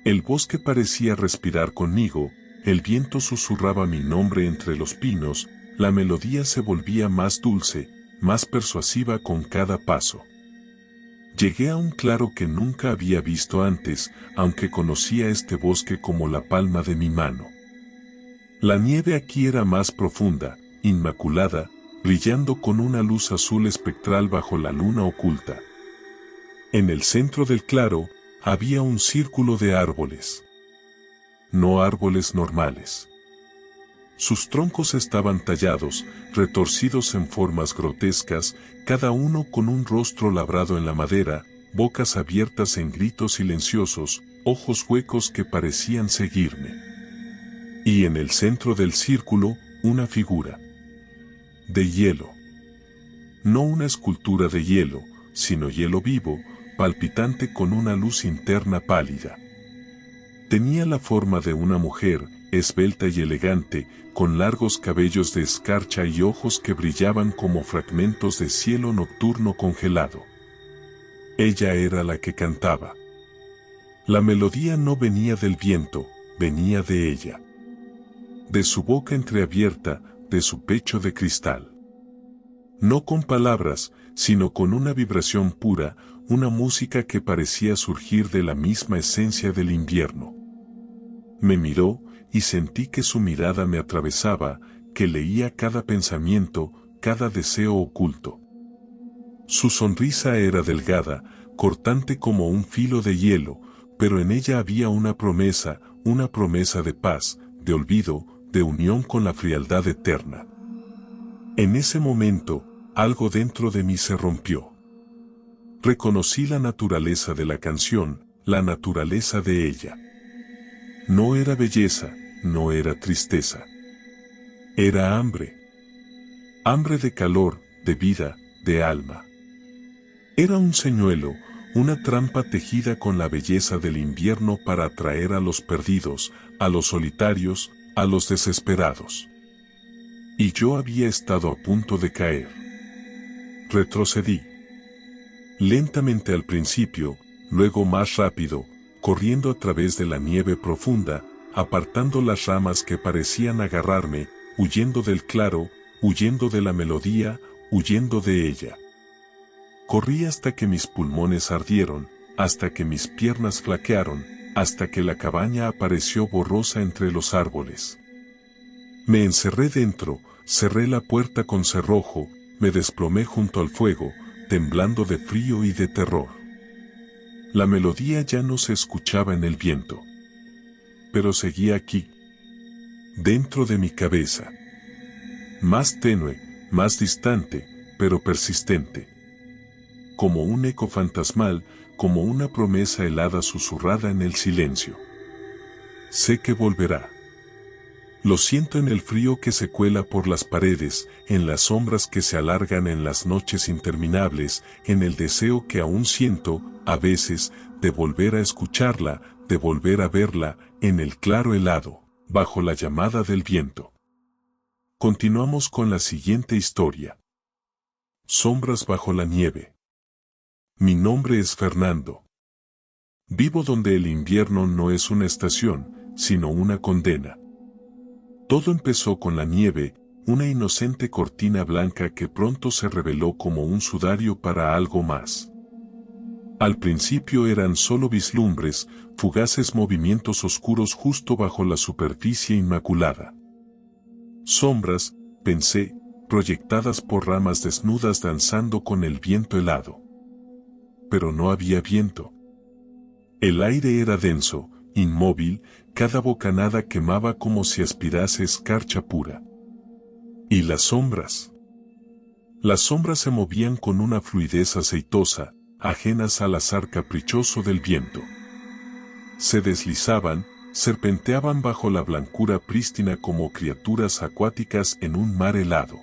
Speaker 1: El bosque parecía respirar conmigo, el viento susurraba mi nombre entre los pinos, la melodía se volvía más dulce, más persuasiva con cada paso. Llegué a un claro que nunca había visto antes, aunque conocía este bosque como la palma de mi mano. La nieve aquí era más profunda, inmaculada, brillando con una luz azul espectral bajo la luna oculta. En el centro del claro, había un círculo de árboles. No árboles normales. Sus troncos estaban tallados, retorcidos en formas grotescas, cada uno con un rostro labrado en la madera, bocas abiertas en gritos silenciosos, ojos huecos que parecían seguirme. Y en el centro del círculo, una figura. De hielo. No una escultura de hielo, sino hielo vivo, palpitante con una luz interna pálida. Tenía la forma de una mujer, esbelta y elegante, con largos cabellos de escarcha y ojos que brillaban como fragmentos de cielo nocturno congelado. Ella era la que cantaba. La melodía no venía del viento, venía de ella. De su boca entreabierta, de su pecho de cristal. No con palabras, sino con una vibración pura, una música que parecía surgir de la misma esencia del invierno. Me miró, y sentí que su mirada me atravesaba, que leía cada pensamiento, cada deseo oculto. Su sonrisa era delgada, cortante como un filo de hielo, pero en ella había una promesa de paz, de olvido, de unión con la frialdad eterna. En ese momento, algo dentro de mí se rompió. Reconocí la naturaleza de la canción, la naturaleza de ella. No era belleza, no era tristeza. Era hambre. Hambre de calor, de vida, de alma. Era un señuelo, una trampa tejida con la belleza del invierno para atraer a los perdidos, a los solitarios, a los desesperados. Y yo había estado a punto de caer. Retrocedí. Lentamente al principio, luego más rápido, corriendo a través de la nieve profunda, apartando las ramas que parecían agarrarme, huyendo del claro, huyendo de la melodía, huyendo de ella. Corrí hasta que mis pulmones ardieron, hasta que mis piernas flaquearon, hasta que la cabaña apareció borrosa entre los árboles. Me encerré dentro, cerré la puerta con cerrojo, me desplomé junto al fuego, temblando de frío y de terror. La melodía ya no se escuchaba en el viento. Pero seguía aquí, dentro de mi cabeza. Más tenue, más distante, pero persistente. Como un eco fantasmal, como una promesa helada susurrada en el silencio. Sé que volverá. Lo siento en el frío que se cuela por las paredes, en las sombras que se alargan en las noches interminables, en el deseo que aún siento, a veces, de volver a escucharla, de volver a verla, en el claro helado, bajo la llamada del viento. Continuamos con la siguiente historia. Sombras bajo la nieve. Mi nombre es Fernando. Vivo donde el invierno no es una estación, sino una condena. Todo empezó con la nieve, una inocente cortina blanca que pronto se reveló como un sudario para algo más. Al principio eran solo vislumbres, fugaces movimientos oscuros justo bajo la superficie inmaculada. Sombras, pensé, proyectadas por ramas desnudas danzando con el viento helado. Pero no había viento. El aire era denso, inmóvil, cada bocanada quemaba como si aspirase escarcha pura. ¿Y las sombras? Las sombras se movían con una fluidez aceitosa, ajenas al azar caprichoso del viento. Se deslizaban, serpenteaban bajo la blancura prístina como criaturas acuáticas en un mar helado.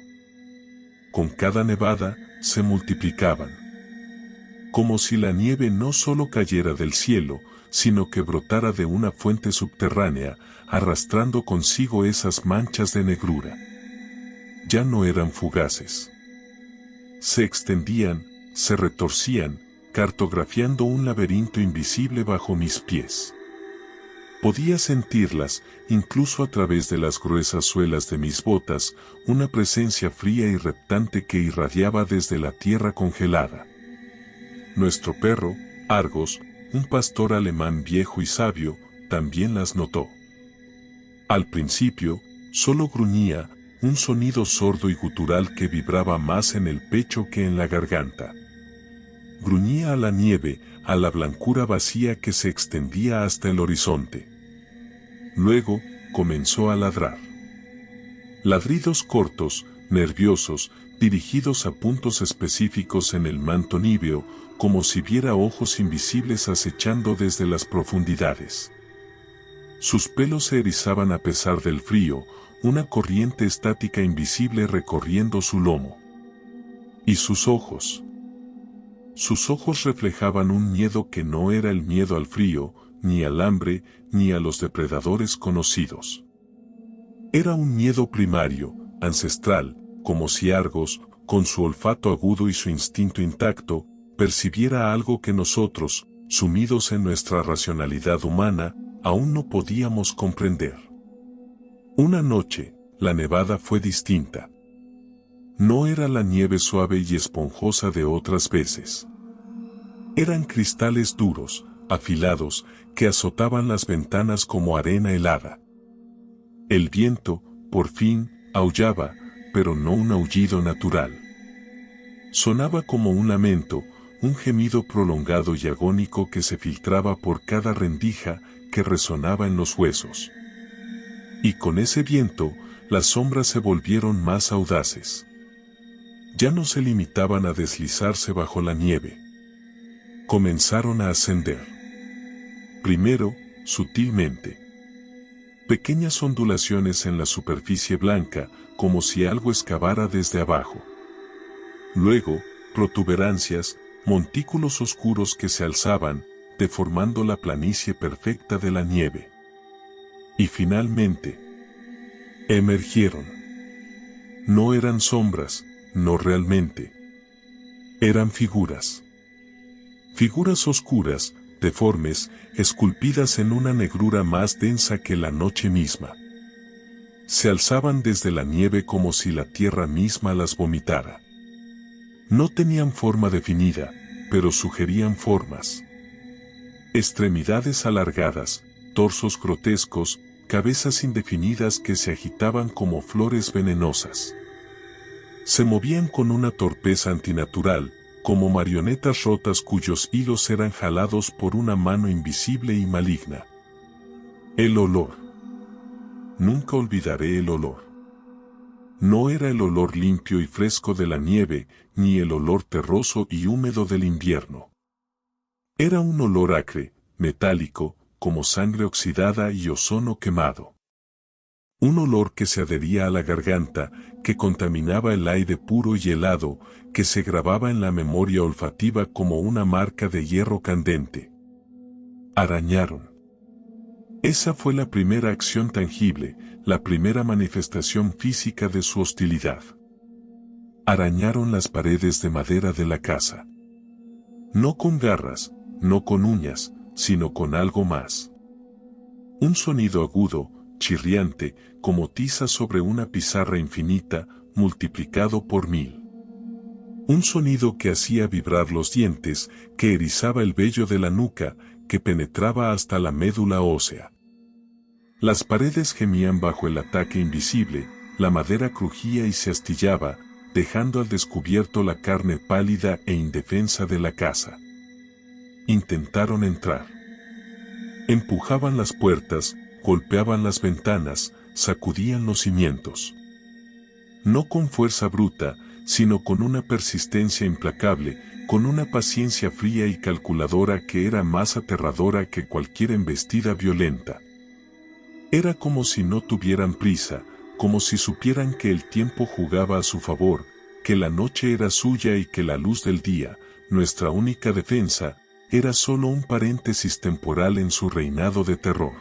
Speaker 1: Con cada nevada, se multiplicaban. Como si la nieve no solo cayera del cielo, sino que brotara de una fuente subterránea, arrastrando consigo esas manchas de negrura. Ya no eran fugaces. Se extendían, se retorcían, cartografiando un laberinto invisible bajo mis pies. Podía sentirlas, incluso a través de las gruesas suelas de mis botas, una presencia fría y reptante que irradiaba desde la tierra congelada. Nuestro perro, Argos, un pastor alemán viejo y sabio, también las notó. Al principio, solo gruñía, un sonido sordo y gutural que vibraba más en el pecho que en la garganta. Gruñía a la nieve, a la blancura vacía que se extendía hasta el horizonte. Luego, comenzó a ladrar. Ladridos cortos, nerviosos, dirigidos a puntos específicos en el manto níveo, como si viera ojos invisibles acechando desde las profundidades. Sus pelos se erizaban a pesar del frío, una corriente estática invisible recorriendo su lomo. ¿Y sus ojos? Sus ojos reflejaban un miedo que no era el miedo al frío, ni al hambre, ni a los depredadores conocidos. Era un miedo primario, ancestral, como si Argos, con su olfato agudo y su instinto intacto, percibiera algo que nosotros, sumidos en nuestra racionalidad humana, aún no podíamos comprender. Una noche, la nevada fue distinta. No era la nieve suave y esponjosa de otras veces. Eran cristales duros, afilados, que azotaban las ventanas como arena helada. El viento, por fin, aullaba, pero no un aullido natural. Sonaba como un lamento, un gemido prolongado y agónico que se filtraba por cada rendija que resonaba en los huesos. Y con ese viento, las sombras se volvieron más audaces. Ya no se limitaban a deslizarse bajo la nieve. Comenzaron a ascender. Primero, sutilmente. pequeñas ondulaciones en la superficie blanca, como si algo excavara desde abajo. Luego, protuberancias, montículos oscuros que se alzaban, deformando la planicie perfecta de la nieve. Y finalmente, emergieron. No eran sombras, no realmente. Eran figuras. Figuras oscuras, deformes, esculpidas en una negrura más densa que la noche misma. Se alzaban desde la nieve como si la tierra misma las vomitara. No tenían forma definida, pero sugerían formas. Extremidades alargadas, torsos grotescos, cabezas indefinidas que se agitaban como flores venenosas. Se movían con una torpeza antinatural, como marionetas rotas cuyos hilos eran jalados por una mano invisible y maligna. El olor. Nunca olvidaré el olor. No era el olor limpio y fresco de la nieve, ni el olor terroso y húmedo del invierno. Era un olor acre, metálico, como sangre oxidada y ozono quemado. Un olor que se adhería a la garganta, que contaminaba el aire puro y helado, que se grababa en la memoria olfativa como una marca de hierro candente. Arañaron. Esa fue la primera acción tangible, la primera manifestación física de su hostilidad. Arañaron las paredes de madera de la casa. No con garras, no con uñas, sino con algo más. Un sonido agudo, chirriante, como tiza sobre una pizarra infinita, multiplicado por 1000. Un sonido que hacía vibrar los dientes, que erizaba el vello de la nuca, que penetraba hasta la médula ósea. Las paredes gemían bajo el ataque invisible, la madera crujía y se astillaba, dejando al descubierto la carne pálida e indefensa de la casa. Intentaron entrar. Empujaban las puertas, golpeaban las ventanas, sacudían los cimientos. No con fuerza bruta, sino con una persistencia implacable, con una paciencia fría y calculadora que era más aterradora que cualquier embestida violenta. Era como si no tuvieran prisa, como si supieran que el tiempo jugaba a su favor, que la noche era suya y que la luz del día, nuestra única defensa, era solo un paréntesis temporal en su reinado de terror.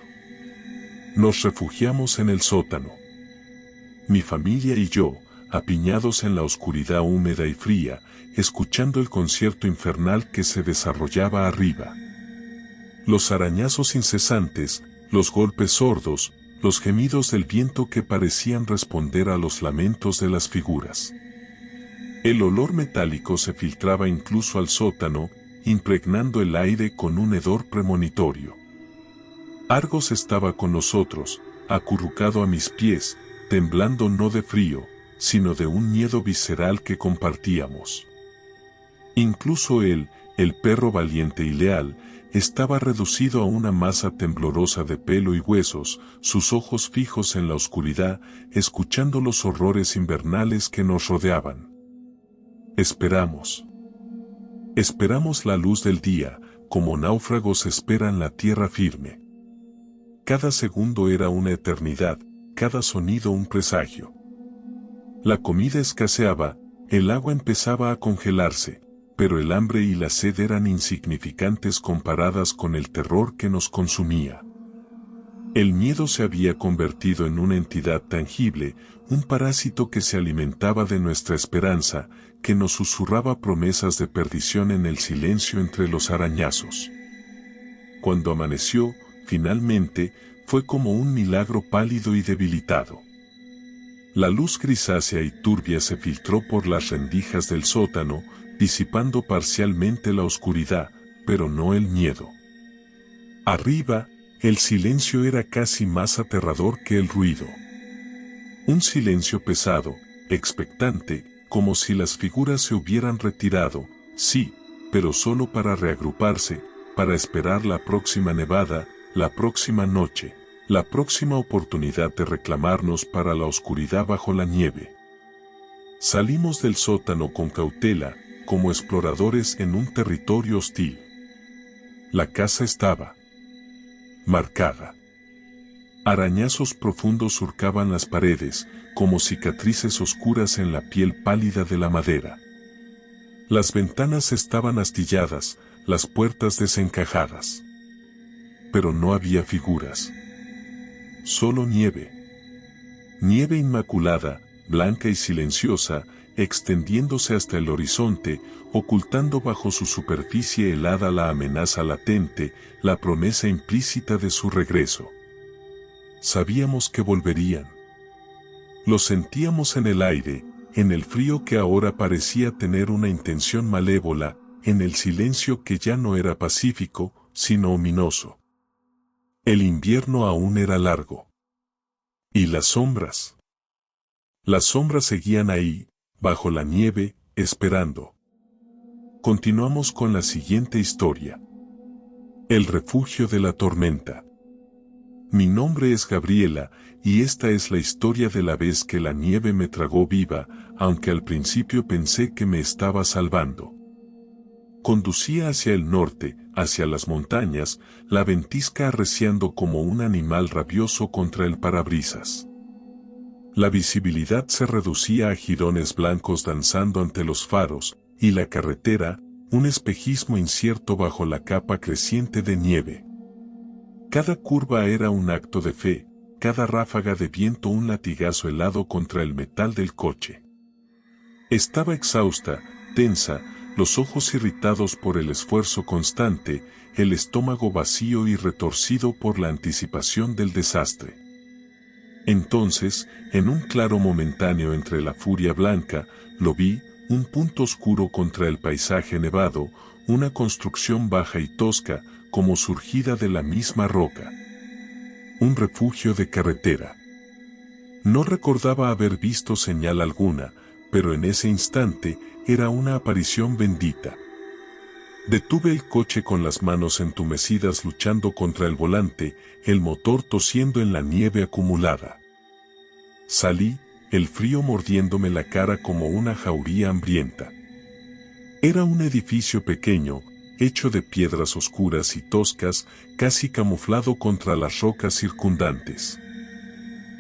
Speaker 1: Nos refugiamos en el sótano. Mi familia y yo, apiñados en la oscuridad húmeda y fría, escuchando el concierto infernal que se desarrollaba arriba. Los arañazos incesantes, los golpes sordos, los gemidos del viento que parecían responder a los lamentos de las figuras. El olor metálico se filtraba incluso al sótano, impregnando el aire con un hedor premonitorio. Argos estaba con nosotros, acurrucado a mis pies, temblando no de frío, sino de un miedo visceral que compartíamos. Incluso él, el perro valiente y leal, estaba reducido a una masa temblorosa de pelo y huesos, sus ojos fijos en la oscuridad, escuchando los horrores invernales que nos rodeaban. Esperamos. Esperamos la luz del día, como náufragos esperan la tierra firme. Cada segundo era una eternidad, cada sonido un presagio. La comida escaseaba, el agua empezaba a congelarse, pero el hambre y la sed eran insignificantes comparadas con el terror que nos consumía. El miedo se había convertido en una entidad tangible, un parásito que se alimentaba de nuestra esperanza, que nos susurraba promesas de perdición en el silencio entre los arañazos. Cuando amaneció, finalmente, fue como un milagro pálido y debilitado. La luz grisácea y turbia se filtró por las rendijas del sótano, disipando parcialmente la oscuridad, pero no el miedo. Arriba, el silencio era casi más aterrador que el ruido. Un silencio pesado, expectante, como si las figuras se hubieran retirado, sí, pero solo para reagruparse, para esperar la próxima nevada, la próxima noche, la próxima oportunidad de reclamarnos para la oscuridad bajo la nieve. Salimos del sótano con cautela, como exploradores en un territorio hostil. La casa estaba marcada. Arañazos profundos surcaban las paredes, como cicatrices oscuras en la piel pálida de la madera. Las ventanas estaban astilladas, las puertas desencajadas. Pero no había figuras. Solo nieve. Nieve inmaculada, blanca y silenciosa, extendiéndose hasta el horizonte, ocultando bajo su superficie helada la amenaza latente, la promesa implícita de su regreso. Sabíamos que volverían. Lo sentíamos en el aire, en el frío que ahora parecía tener una intención malévola, en el silencio que ya no era pacífico, sino ominoso. El invierno aún era largo. ¿Y las sombras? Las sombras seguían ahí, bajo la nieve, esperando. Continuamos con la siguiente historia. El refugio de la tormenta. Mi nombre es Gabriela, y esta es la historia de la vez que la nieve me tragó viva, aunque al principio pensé que me estaba salvando. Conducía hacia el norte, hacia las montañas, la ventisca arreciando como un animal rabioso contra el parabrisas. La visibilidad se reducía a jirones blancos danzando ante los faros, y la carretera, un espejismo incierto bajo la capa creciente de nieve. Cada curva era un acto de fe, cada ráfaga de viento un latigazo helado contra el metal del coche. Estaba exhausta, tensa, los ojos irritados por el esfuerzo constante, el estómago vacío y retorcido por la anticipación del desastre. Entonces, en un claro momentáneo entre la furia blanca, lo vi, un punto oscuro contra el paisaje nevado, una construcción baja y tosca, como surgida de la misma roca. Un refugio de carretera. No recordaba haber visto señal alguna, pero en ese instante era una aparición bendita. Detuve el coche con las manos entumecidas luchando contra el volante, el motor tosiendo en la nieve acumulada. Salí, el frío mordiéndome la cara como una jauría hambrienta. Era un edificio pequeño, hecho de piedras oscuras y toscas, casi camuflado contra las rocas circundantes.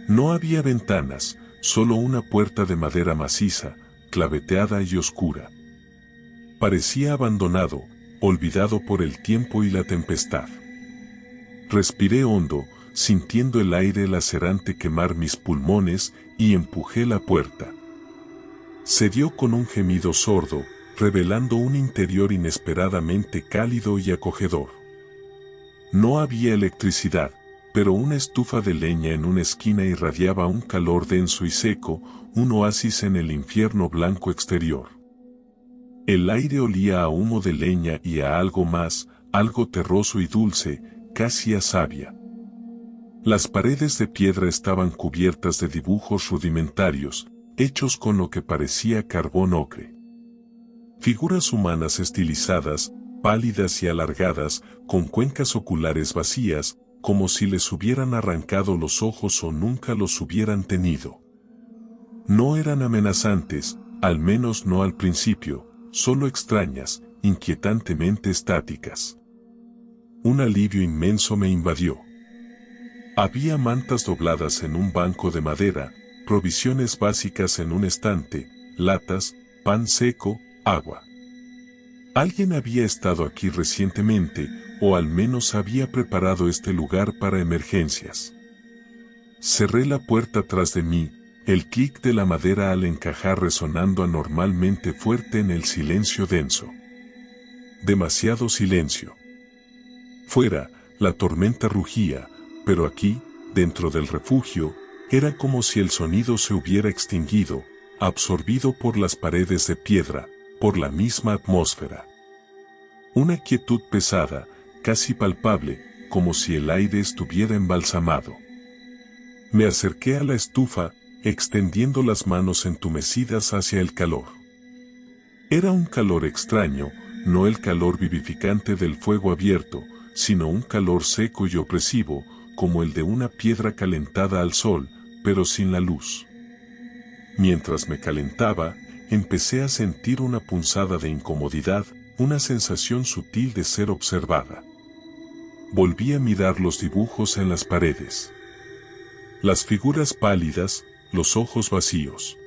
Speaker 1: No había ventanas, solo una puerta de madera maciza, claveteada y oscura. Parecía abandonado, olvidado por el tiempo y la tempestad. Respiré hondo, sintiendo el aire lacerante quemar mis pulmones, y empujé la puerta. Cedió con un gemido sordo, revelando un interior inesperadamente cálido y acogedor. No había electricidad, pero una estufa de leña en una esquina irradiaba un calor denso y seco, un oasis en el infierno blanco exterior. El aire olía a humo de leña y a algo más, algo terroso y dulce, casi a savia. Las paredes de piedra estaban cubiertas de dibujos rudimentarios, hechos con lo que parecía carbón ocre. Figuras humanas estilizadas, pálidas y alargadas, con cuencas oculares vacías, como si les hubieran arrancado los ojos o nunca los hubieran tenido. No eran amenazantes, al menos no al principio, solo extrañas, inquietantemente estáticas. Un alivio inmenso me invadió. Había mantas dobladas en un banco de madera, provisiones básicas en un estante, latas, pan seco, agua. Alguien había estado aquí recientemente, o al menos había preparado este lugar para emergencias. Cerré la puerta tras de mí, el clic de la madera al encajar resonando anormalmente fuerte en el silencio denso. Demasiado silencio. Fuera, la tormenta rugía, pero aquí, dentro del refugio, era como si el sonido se hubiera extinguido, absorbido por las paredes de piedra, por la misma atmósfera. Una quietud pesada, casi palpable, como si el aire estuviera embalsamado. Me acerqué a la estufa, extendiendo las manos entumecidas hacia el calor. Era un calor extraño, no el calor vivificante del fuego abierto, sino un calor seco y opresivo, como el de una piedra calentada al sol, pero sin la luz. Mientras me calentaba, empecé a sentir una punzada de incomodidad, una sensación sutil de ser observada. Volví a mirar los dibujos en las paredes. Las figuras pálidas, los ojos vacíos.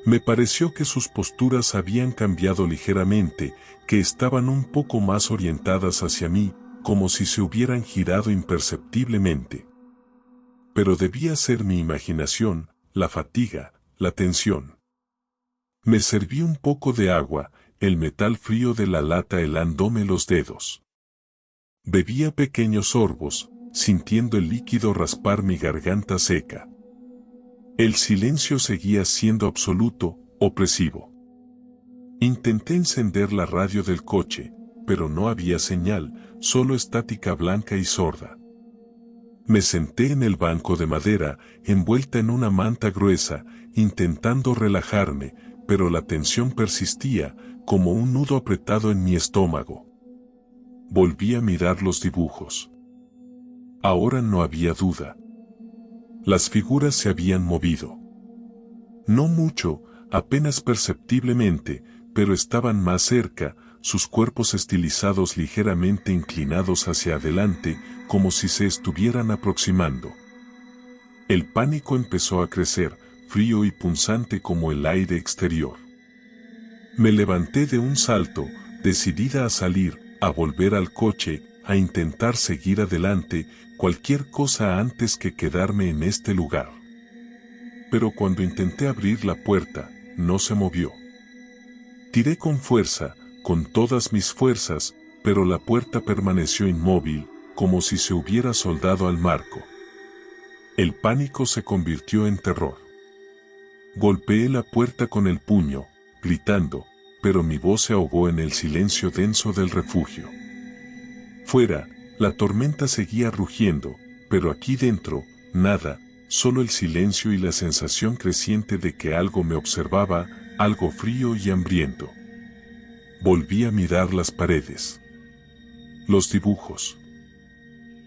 Speaker 1: Me pareció que sus posturas habían cambiado ligeramente, que estaban un poco más orientadas hacia mí, como si se hubieran girado imperceptiblemente. Pero debía ser mi imaginación, la fatiga, la tensión. Me serví un poco de agua, el metal frío de la lata helándome los dedos. Bebía pequeños sorbos, sintiendo el líquido raspar mi garganta seca. El silencio seguía siendo absoluto, opresivo. Intenté encender la radio del coche, pero no había señal, solo estática blanca y sorda. Me senté en el banco de madera, envuelta en una manta gruesa, intentando relajarme, pero la tensión persistía, como un nudo apretado en mi estómago. Volví a mirar los dibujos. Ahora no había duda. Las figuras se habían movido. No mucho, apenas perceptiblemente, pero estaban más cerca, sus cuerpos estilizados ligeramente inclinados hacia adelante, como si se estuvieran aproximando. El pánico empezó a crecer, frío y punzante como el aire exterior. Me levanté de un salto, decidida a salir, a volver al coche, a intentar seguir adelante, cualquier cosa antes que quedarme en este lugar. Pero cuando intenté abrir la puerta, no se movió. Tiré con fuerza, con todas mis fuerzas, pero la puerta permaneció inmóvil, como si se hubiera soldado al marco. El pánico se convirtió en terror. Golpeé la puerta con el puño, gritando, pero mi voz se ahogó en el silencio denso del refugio. Fuera, la tormenta seguía rugiendo, pero aquí dentro, nada, solo el silencio y la sensación creciente de que algo me observaba, algo frío y hambriento. Volví a mirar las paredes. Los dibujos.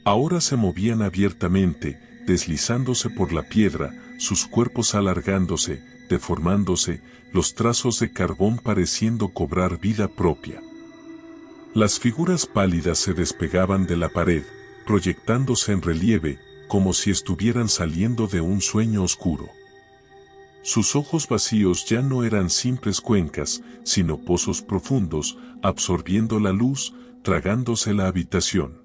Speaker 1: Ahora se movían abiertamente, deslizándose por la piedra, sus cuerpos alargándose, deformándose, los trazos de carbón pareciendo cobrar vida propia. Las figuras pálidas se despegaban de la pared, proyectándose en relieve, como si estuvieran saliendo de un sueño oscuro. Sus ojos vacíos ya no eran simples cuencas, sino pozos profundos, absorbiendo la luz, tragándose la habitación.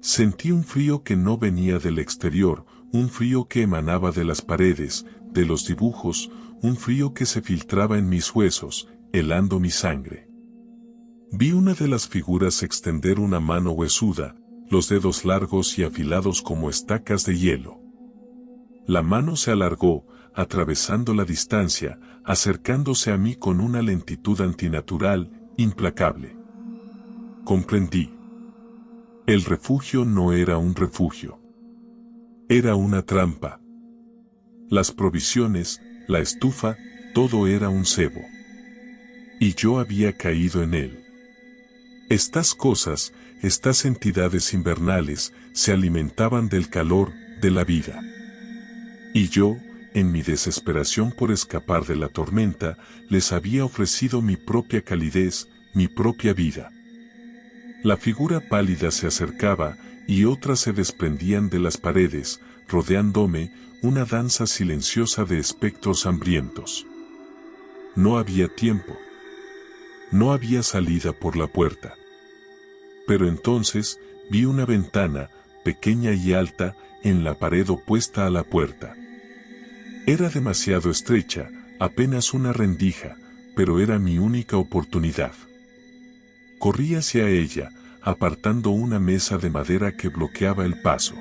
Speaker 1: Sentí un frío que no venía del exterior, un frío que emanaba de las paredes, de los dibujos, un frío que se filtraba en mis huesos, helando mi sangre. Vi una de las figuras extender una mano huesuda, los dedos largos y afilados como estacas de hielo. La mano se alargó, atravesando la distancia, acercándose a mí con una lentitud antinatural, implacable. Comprendí. El refugio no era un refugio. Era una trampa. Las provisiones, la estufa, todo era un cebo. Y yo había caído en él. Estas cosas, estas entidades invernales, se alimentaban del calor, de la vida. Y yo, en mi desesperación por escapar de la tormenta, les había ofrecido mi propia calidez, mi propia vida. La figura pálida se acercaba, y otras se desprendían de las paredes, rodeándome, una danza silenciosa de espectros hambrientos. No había tiempo. No había salida por la puerta. Pero entonces, vi una ventana, pequeña y alta, en la pared opuesta a la puerta. Era demasiado estrecha, apenas una rendija, pero era mi única oportunidad. Corrí hacia ella, apartando una mesa de madera que bloqueaba el paso.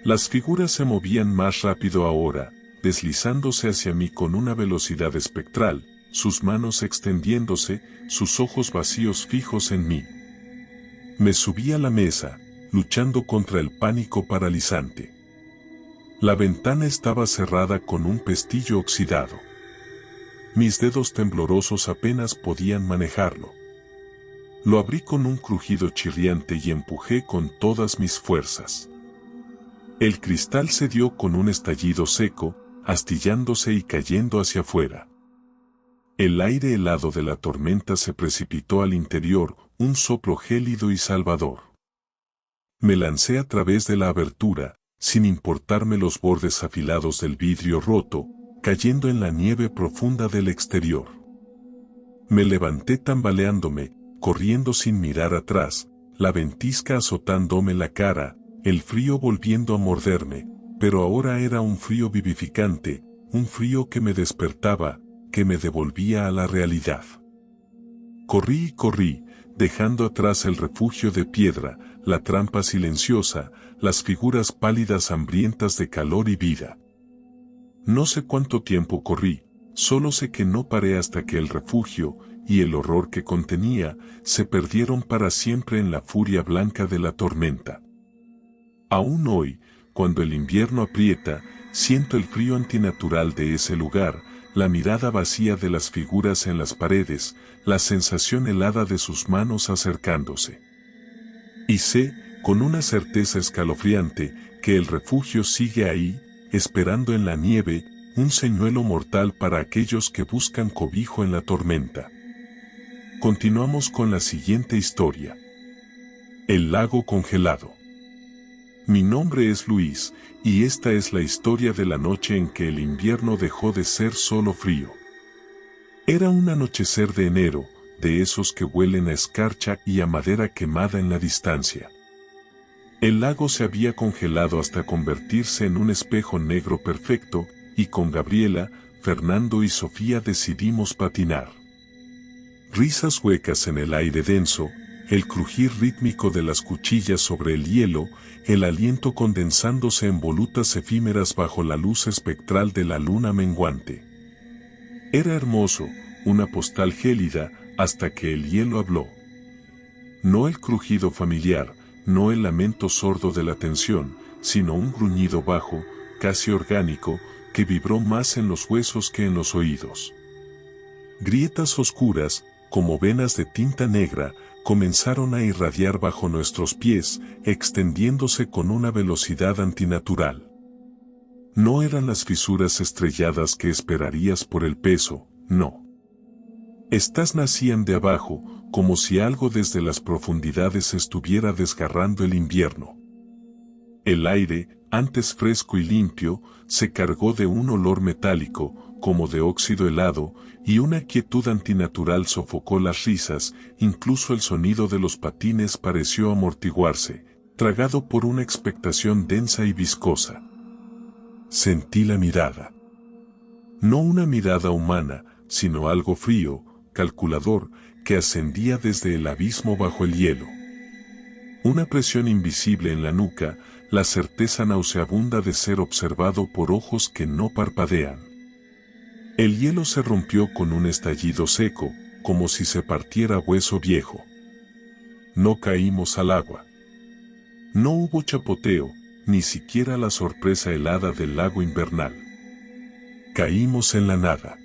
Speaker 1: Las figuras se movían más rápido ahora, deslizándose hacia mí con una velocidad espectral, sus manos extendiéndose, sus ojos vacíos fijos en mí. Me subí a la mesa, luchando contra el pánico paralizante. La ventana estaba cerrada con un pestillo oxidado. Mis dedos temblorosos apenas podían manejarlo. Lo abrí con un crujido chirriante y empujé con todas mis fuerzas. El cristal cedió con un estallido seco, astillándose y cayendo hacia afuera. El aire helado de la tormenta se precipitó al interior, un soplo gélido y salvador. Me lancé a través de la abertura, sin importarme los bordes afilados del vidrio roto, cayendo en la nieve profunda del exterior. Me levanté tambaleándome, corriendo sin mirar atrás, la ventisca azotándome la cara, el frío volviendo a morderme, pero ahora era un frío vivificante, un frío que me despertaba, que me devolvía a la realidad. Corrí y corrí, dejando atrás el refugio de piedra, la trampa silenciosa, las figuras pálidas hambrientas de calor y vida. No sé cuánto tiempo corrí, solo sé que no paré hasta que el refugio, y el horror que contenía, se perdieron para siempre en la furia blanca de la tormenta. Aún hoy, cuando el invierno aprieta, siento el frío antinatural de ese lugar, la mirada vacía de las figuras en las paredes, la sensación helada de sus manos acercándose. Y sé, con una certeza escalofriante, que el refugio sigue ahí, esperando en la nieve, un señuelo mortal para aquellos que buscan cobijo en la tormenta. Continuamos con la siguiente historia. El lago congelado. Mi nombre es Luis, y esta es la historia de la noche en que el invierno dejó de ser solo frío. Era un anochecer de enero, de esos que huelen a escarcha y a madera quemada en la distancia. El lago se había congelado hasta convertirse en un espejo negro perfecto, y con Gabriela, Fernando y Sofía decidimos patinar. Risas huecas en el aire denso, el crujir rítmico de las cuchillas sobre el hielo, el aliento condensándose en volutas efímeras bajo la luz espectral de la luna menguante. Era hermoso, una postal gélida, hasta que el hielo habló. No el crujido familiar, no el lamento sordo de la tensión, sino un gruñido bajo, casi orgánico, que vibró más en los huesos que en los oídos. Grietas oscuras, como venas de tinta negra, comenzaron a irradiar bajo nuestros pies, extendiéndose con una velocidad antinatural. No eran las fisuras estrelladas que esperarías por el peso, no. Estas nacían de abajo, como si algo desde las profundidades estuviera desgarrando el invierno. El aire, antes fresco y limpio, se cargó de un olor metálico, como de óxido helado, y una quietud antinatural sofocó las risas, incluso el sonido de los patines pareció amortiguarse, tragado por una expectación densa y viscosa. Sentí la mirada. No una mirada humana, sino algo frío, calculador, que ascendía desde el abismo bajo el hielo. Una presión invisible en la nuca, la certeza nauseabunda de ser observado por ojos que no parpadean. El hielo se rompió con un estallido seco, como si se partiera hueso viejo. No caímos al agua. No hubo chapoteo, ni siquiera la sorpresa helada del lago invernal. Caímos en la nada.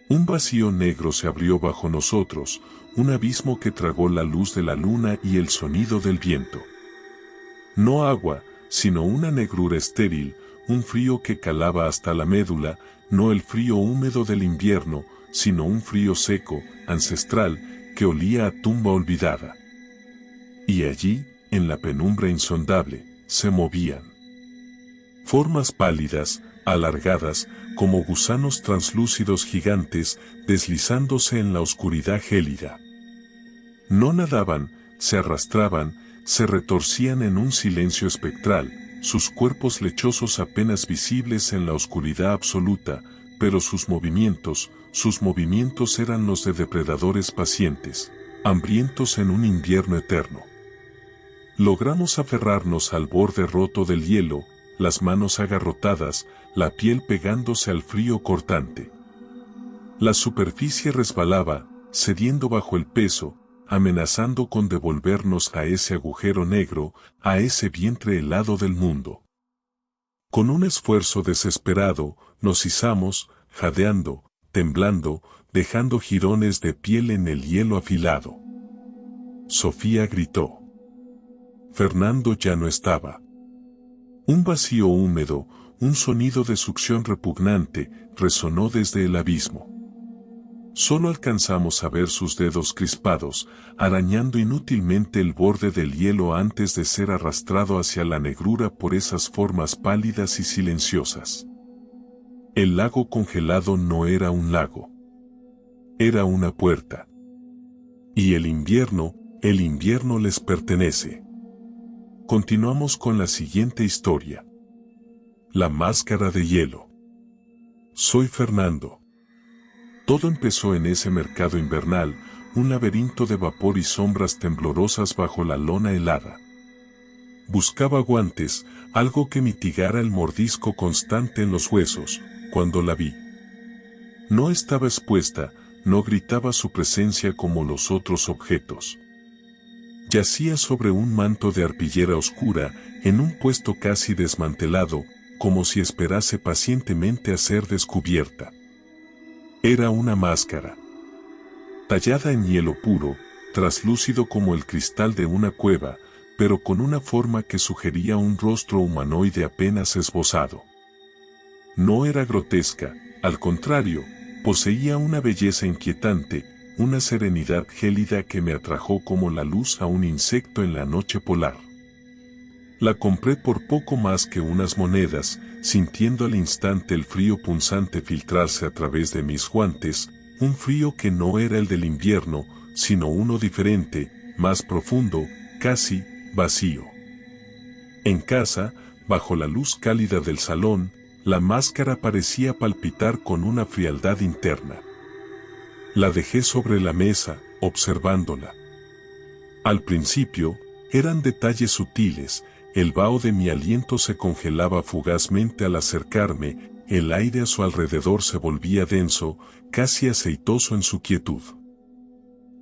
Speaker 1: Un vacío negro se abrió bajo nosotros, un abismo que tragó la luz de la luna y el sonido del viento. No agua, sino una negrura estéril, un frío que calaba hasta la médula, no el frío húmedo del invierno, sino un frío seco, ancestral, que olía a tumba olvidada. Y allí, en la penumbra insondable, se movían formas pálidas, alargadas, como gusanos translúcidos gigantes, deslizándose en la oscuridad gélida. No nadaban, se arrastraban, se retorcían en un silencio espectral, sus cuerpos lechosos apenas visibles en la oscuridad absoluta, pero sus movimientos eran los de depredadores pacientes, hambrientos en un invierno eterno. Logramos aferrarnos al borde roto del hielo, las manos agarrotadas, la piel pegándose al frío cortante. La superficie resbalaba, cediendo bajo el peso, amenazando con devolvernos a ese agujero negro, a ese vientre helado del mundo. Con un esfuerzo desesperado, nos izamos, jadeando, temblando, dejando jirones de piel en el hielo afilado. Sofía gritó. Fernando ya no estaba. Un vacío húmedo, un sonido de succión repugnante, resonó desde el abismo. Solo alcanzamos a ver sus dedos crispados, arañando inútilmente el borde del hielo antes de ser arrastrado hacia la negrura por esas formas pálidas y silenciosas. El lago congelado no era un lago. Era una puerta. Y el invierno les pertenece. Continuamos con la siguiente historia. La máscara de hielo. Soy Fernando. Todo empezó en ese mercado invernal, un laberinto de vapor y sombras temblorosas bajo la lona helada. Buscaba guantes, algo que mitigara el mordisco constante en los huesos, cuando la vi. No estaba expuesta, no gritaba su presencia como los otros objetos. Yacía sobre un manto de arpillera oscura, en un puesto casi desmantelado, como si esperase pacientemente a ser descubierta. Era una máscara. Tallada en hielo puro, traslúcido como el cristal de una cueva, pero con una forma que sugería un rostro humanoide apenas esbozado. No era grotesca, al contrario, poseía una belleza inquietante, una serenidad gélida que me atrajo como la luz a un insecto en la noche polar. La compré por poco más que unas monedas, sintiendo al instante el frío punzante filtrarse a través de mis guantes, un frío que no era el del invierno, sino uno diferente, más profundo, casi vacío. En casa, bajo la luz cálida del salón, la máscara parecía palpitar con una frialdad interna. La dejé sobre la mesa, observándola. Al principio, eran detalles sutiles. El vaho de mi aliento se congelaba fugazmente al acercarme, el aire a su alrededor se volvía denso, casi aceitoso en su quietud.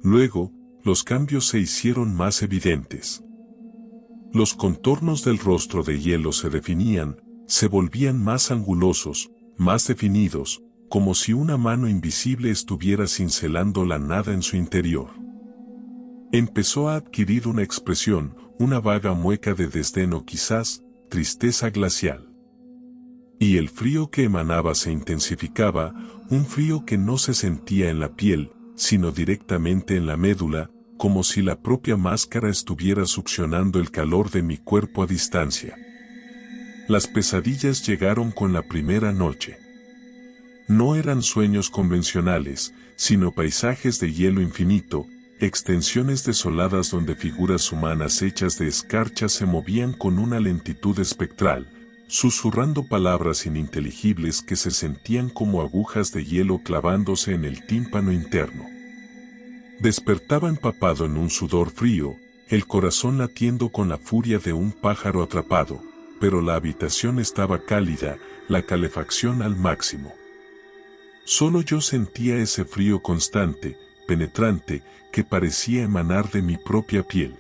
Speaker 1: Luego, los cambios se hicieron más evidentes. Los contornos del rostro de hielo se definían, se volvían más angulosos, más definidos, como si una mano invisible estuviera cincelando la nada en su interior. Empezó a adquirir una expresión, una vaga mueca de desdén o quizás, tristeza glacial. Y el frío que emanaba se intensificaba, un frío que no se sentía en la piel, sino directamente en la médula, como si la propia máscara estuviera succionando el calor de mi cuerpo a distancia. Las pesadillas llegaron con la primera noche. No eran sueños convencionales, sino paisajes de hielo infinito, extensiones desoladas donde figuras humanas hechas de escarcha se movían con una lentitud espectral, susurrando palabras ininteligibles que se sentían como agujas de hielo clavándose en el tímpano interno. Despertaba empapado en un sudor frío, el corazón latiendo con la furia de un pájaro atrapado, pero la habitación estaba cálida, la calefacción al máximo. Solo yo sentía ese frío constante, penetrante, que parecía emanar de mi propia piel.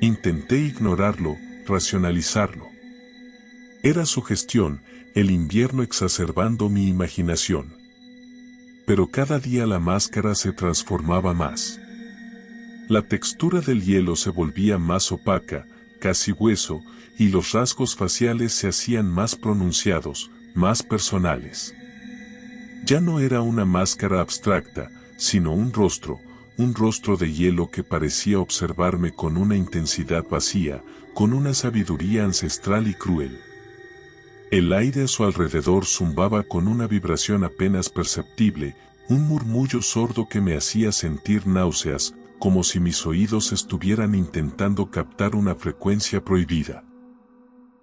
Speaker 1: Intenté ignorarlo, racionalizarlo. Era sugestión, el invierno exacerbando mi imaginación. Pero cada día la máscara se transformaba más. La textura del hielo se volvía más opaca, casi hueso, y los rasgos faciales se hacían más pronunciados, más personales. Ya no era una máscara abstracta, sino un rostro de hielo que parecía observarme con una intensidad vacía, con una sabiduría ancestral y cruel. El aire a su alrededor zumbaba con una vibración apenas perceptible, un murmullo sordo que me hacía sentir náuseas, como si mis oídos estuvieran intentando captar una frecuencia prohibida.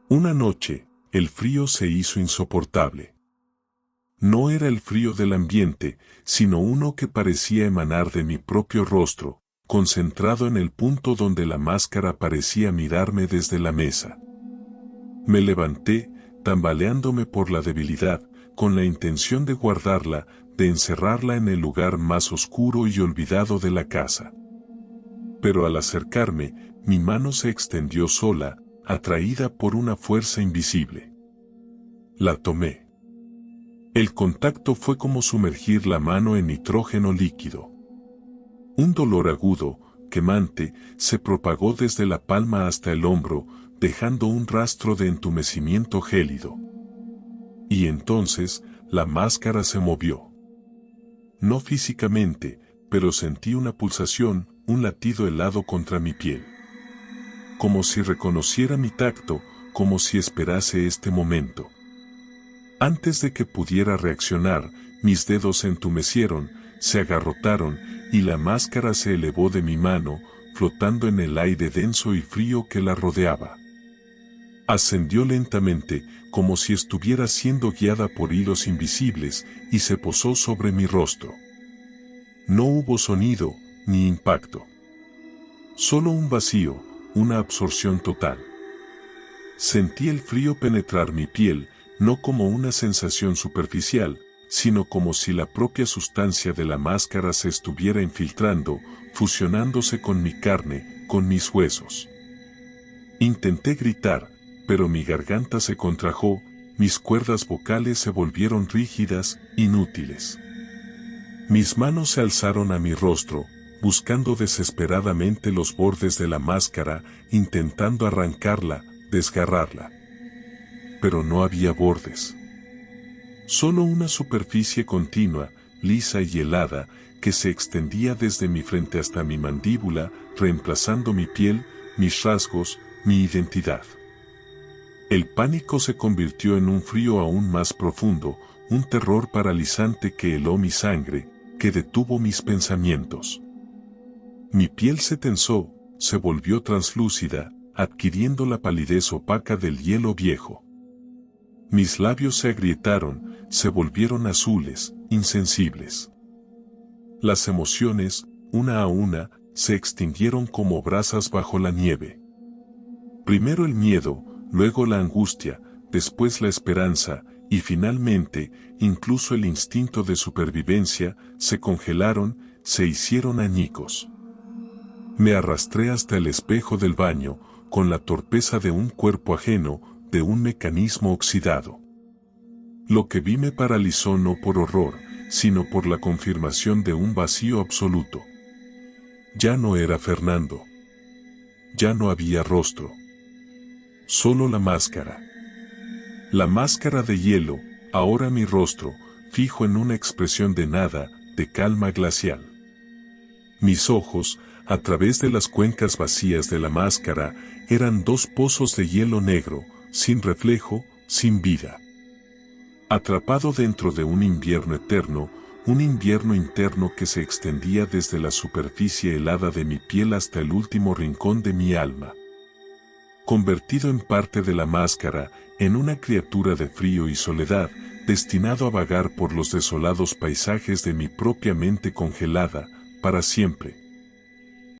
Speaker 1: Una noche, el frío se hizo insoportable. No era el frío del ambiente, sino uno que parecía emanar de mi propio rostro, concentrado en el punto donde la máscara parecía mirarme desde la mesa. Me levanté, tambaleándome por la debilidad, con la intención de guardarla, de encerrarla en el lugar más oscuro y olvidado de la casa. Pero al acercarme, mi mano se extendió sola, atraída por una fuerza invisible. La tomé. El contacto fue como sumergir la mano en nitrógeno líquido. Un dolor agudo, quemante, se propagó desde la palma hasta el hombro, dejando un rastro de entumecimiento gélido. Y entonces, la máscara se movió. no físicamente, pero sentí una pulsación, un latido helado contra mi piel. Como si reconociera mi tacto, como si esperase este momento. Antes de que pudiera reaccionar, mis dedos se entumecieron, se agarrotaron, y la máscara se elevó de mi mano, flotando en el aire denso y frío que la rodeaba. Ascendió lentamente, como si estuviera siendo guiada por hilos invisibles, y se posó sobre mi rostro. No hubo sonido, ni impacto. Solo un vacío, una absorción total. Sentí el frío penetrar mi piel, no como una sensación superficial, sino como si la propia sustancia de la máscara se estuviera infiltrando, fusionándose con mi carne, con mis huesos. Intenté gritar, pero mi garganta se contrajo, mis cuerdas vocales se volvieron rígidas, inútiles. Mis manos se alzaron a mi rostro, buscando desesperadamente los bordes de la máscara, intentando arrancarla, desgarrarla. Pero no había bordes. Solo una superficie continua, lisa y helada, que se extendía desde mi frente hasta mi mandíbula, reemplazando mi piel, mis rasgos, mi identidad. El pánico se convirtió en un frío aún más profundo, un terror paralizante que heló mi sangre, que detuvo mis pensamientos. Mi piel se tensó, se volvió translúcida, adquiriendo la palidez opaca del hielo viejo. Mis labios se agrietaron, se volvieron azules, insensibles. Las emociones, una a una, se extinguieron como brasas bajo la nieve. Primero el miedo, luego la angustia, después la esperanza, y finalmente, incluso el instinto de supervivencia, se congelaron, se hicieron añicos. Me arrastré hasta el espejo del baño, con la torpeza de un cuerpo ajeno, de un mecanismo oxidado. Lo que vi me paralizó no por horror, sino por la confirmación de un vacío absoluto. Ya no era Fernando. Ya no había rostro. Solo la máscara. La máscara de hielo, ahora mi rostro, fijo en una expresión de nada, de calma glacial. Mis ojos, a través de las cuencas vacías de la máscara, eran dos pozos de hielo negro, sin reflejo, sin vida. Atrapado dentro de un invierno eterno, un invierno interno que se extendía desde la superficie helada de mi piel hasta el último rincón de mi alma. Convertido en parte de la máscara, en una criatura de frío y soledad, destinado a vagar por los desolados paisajes de mi propia mente congelada, para siempre,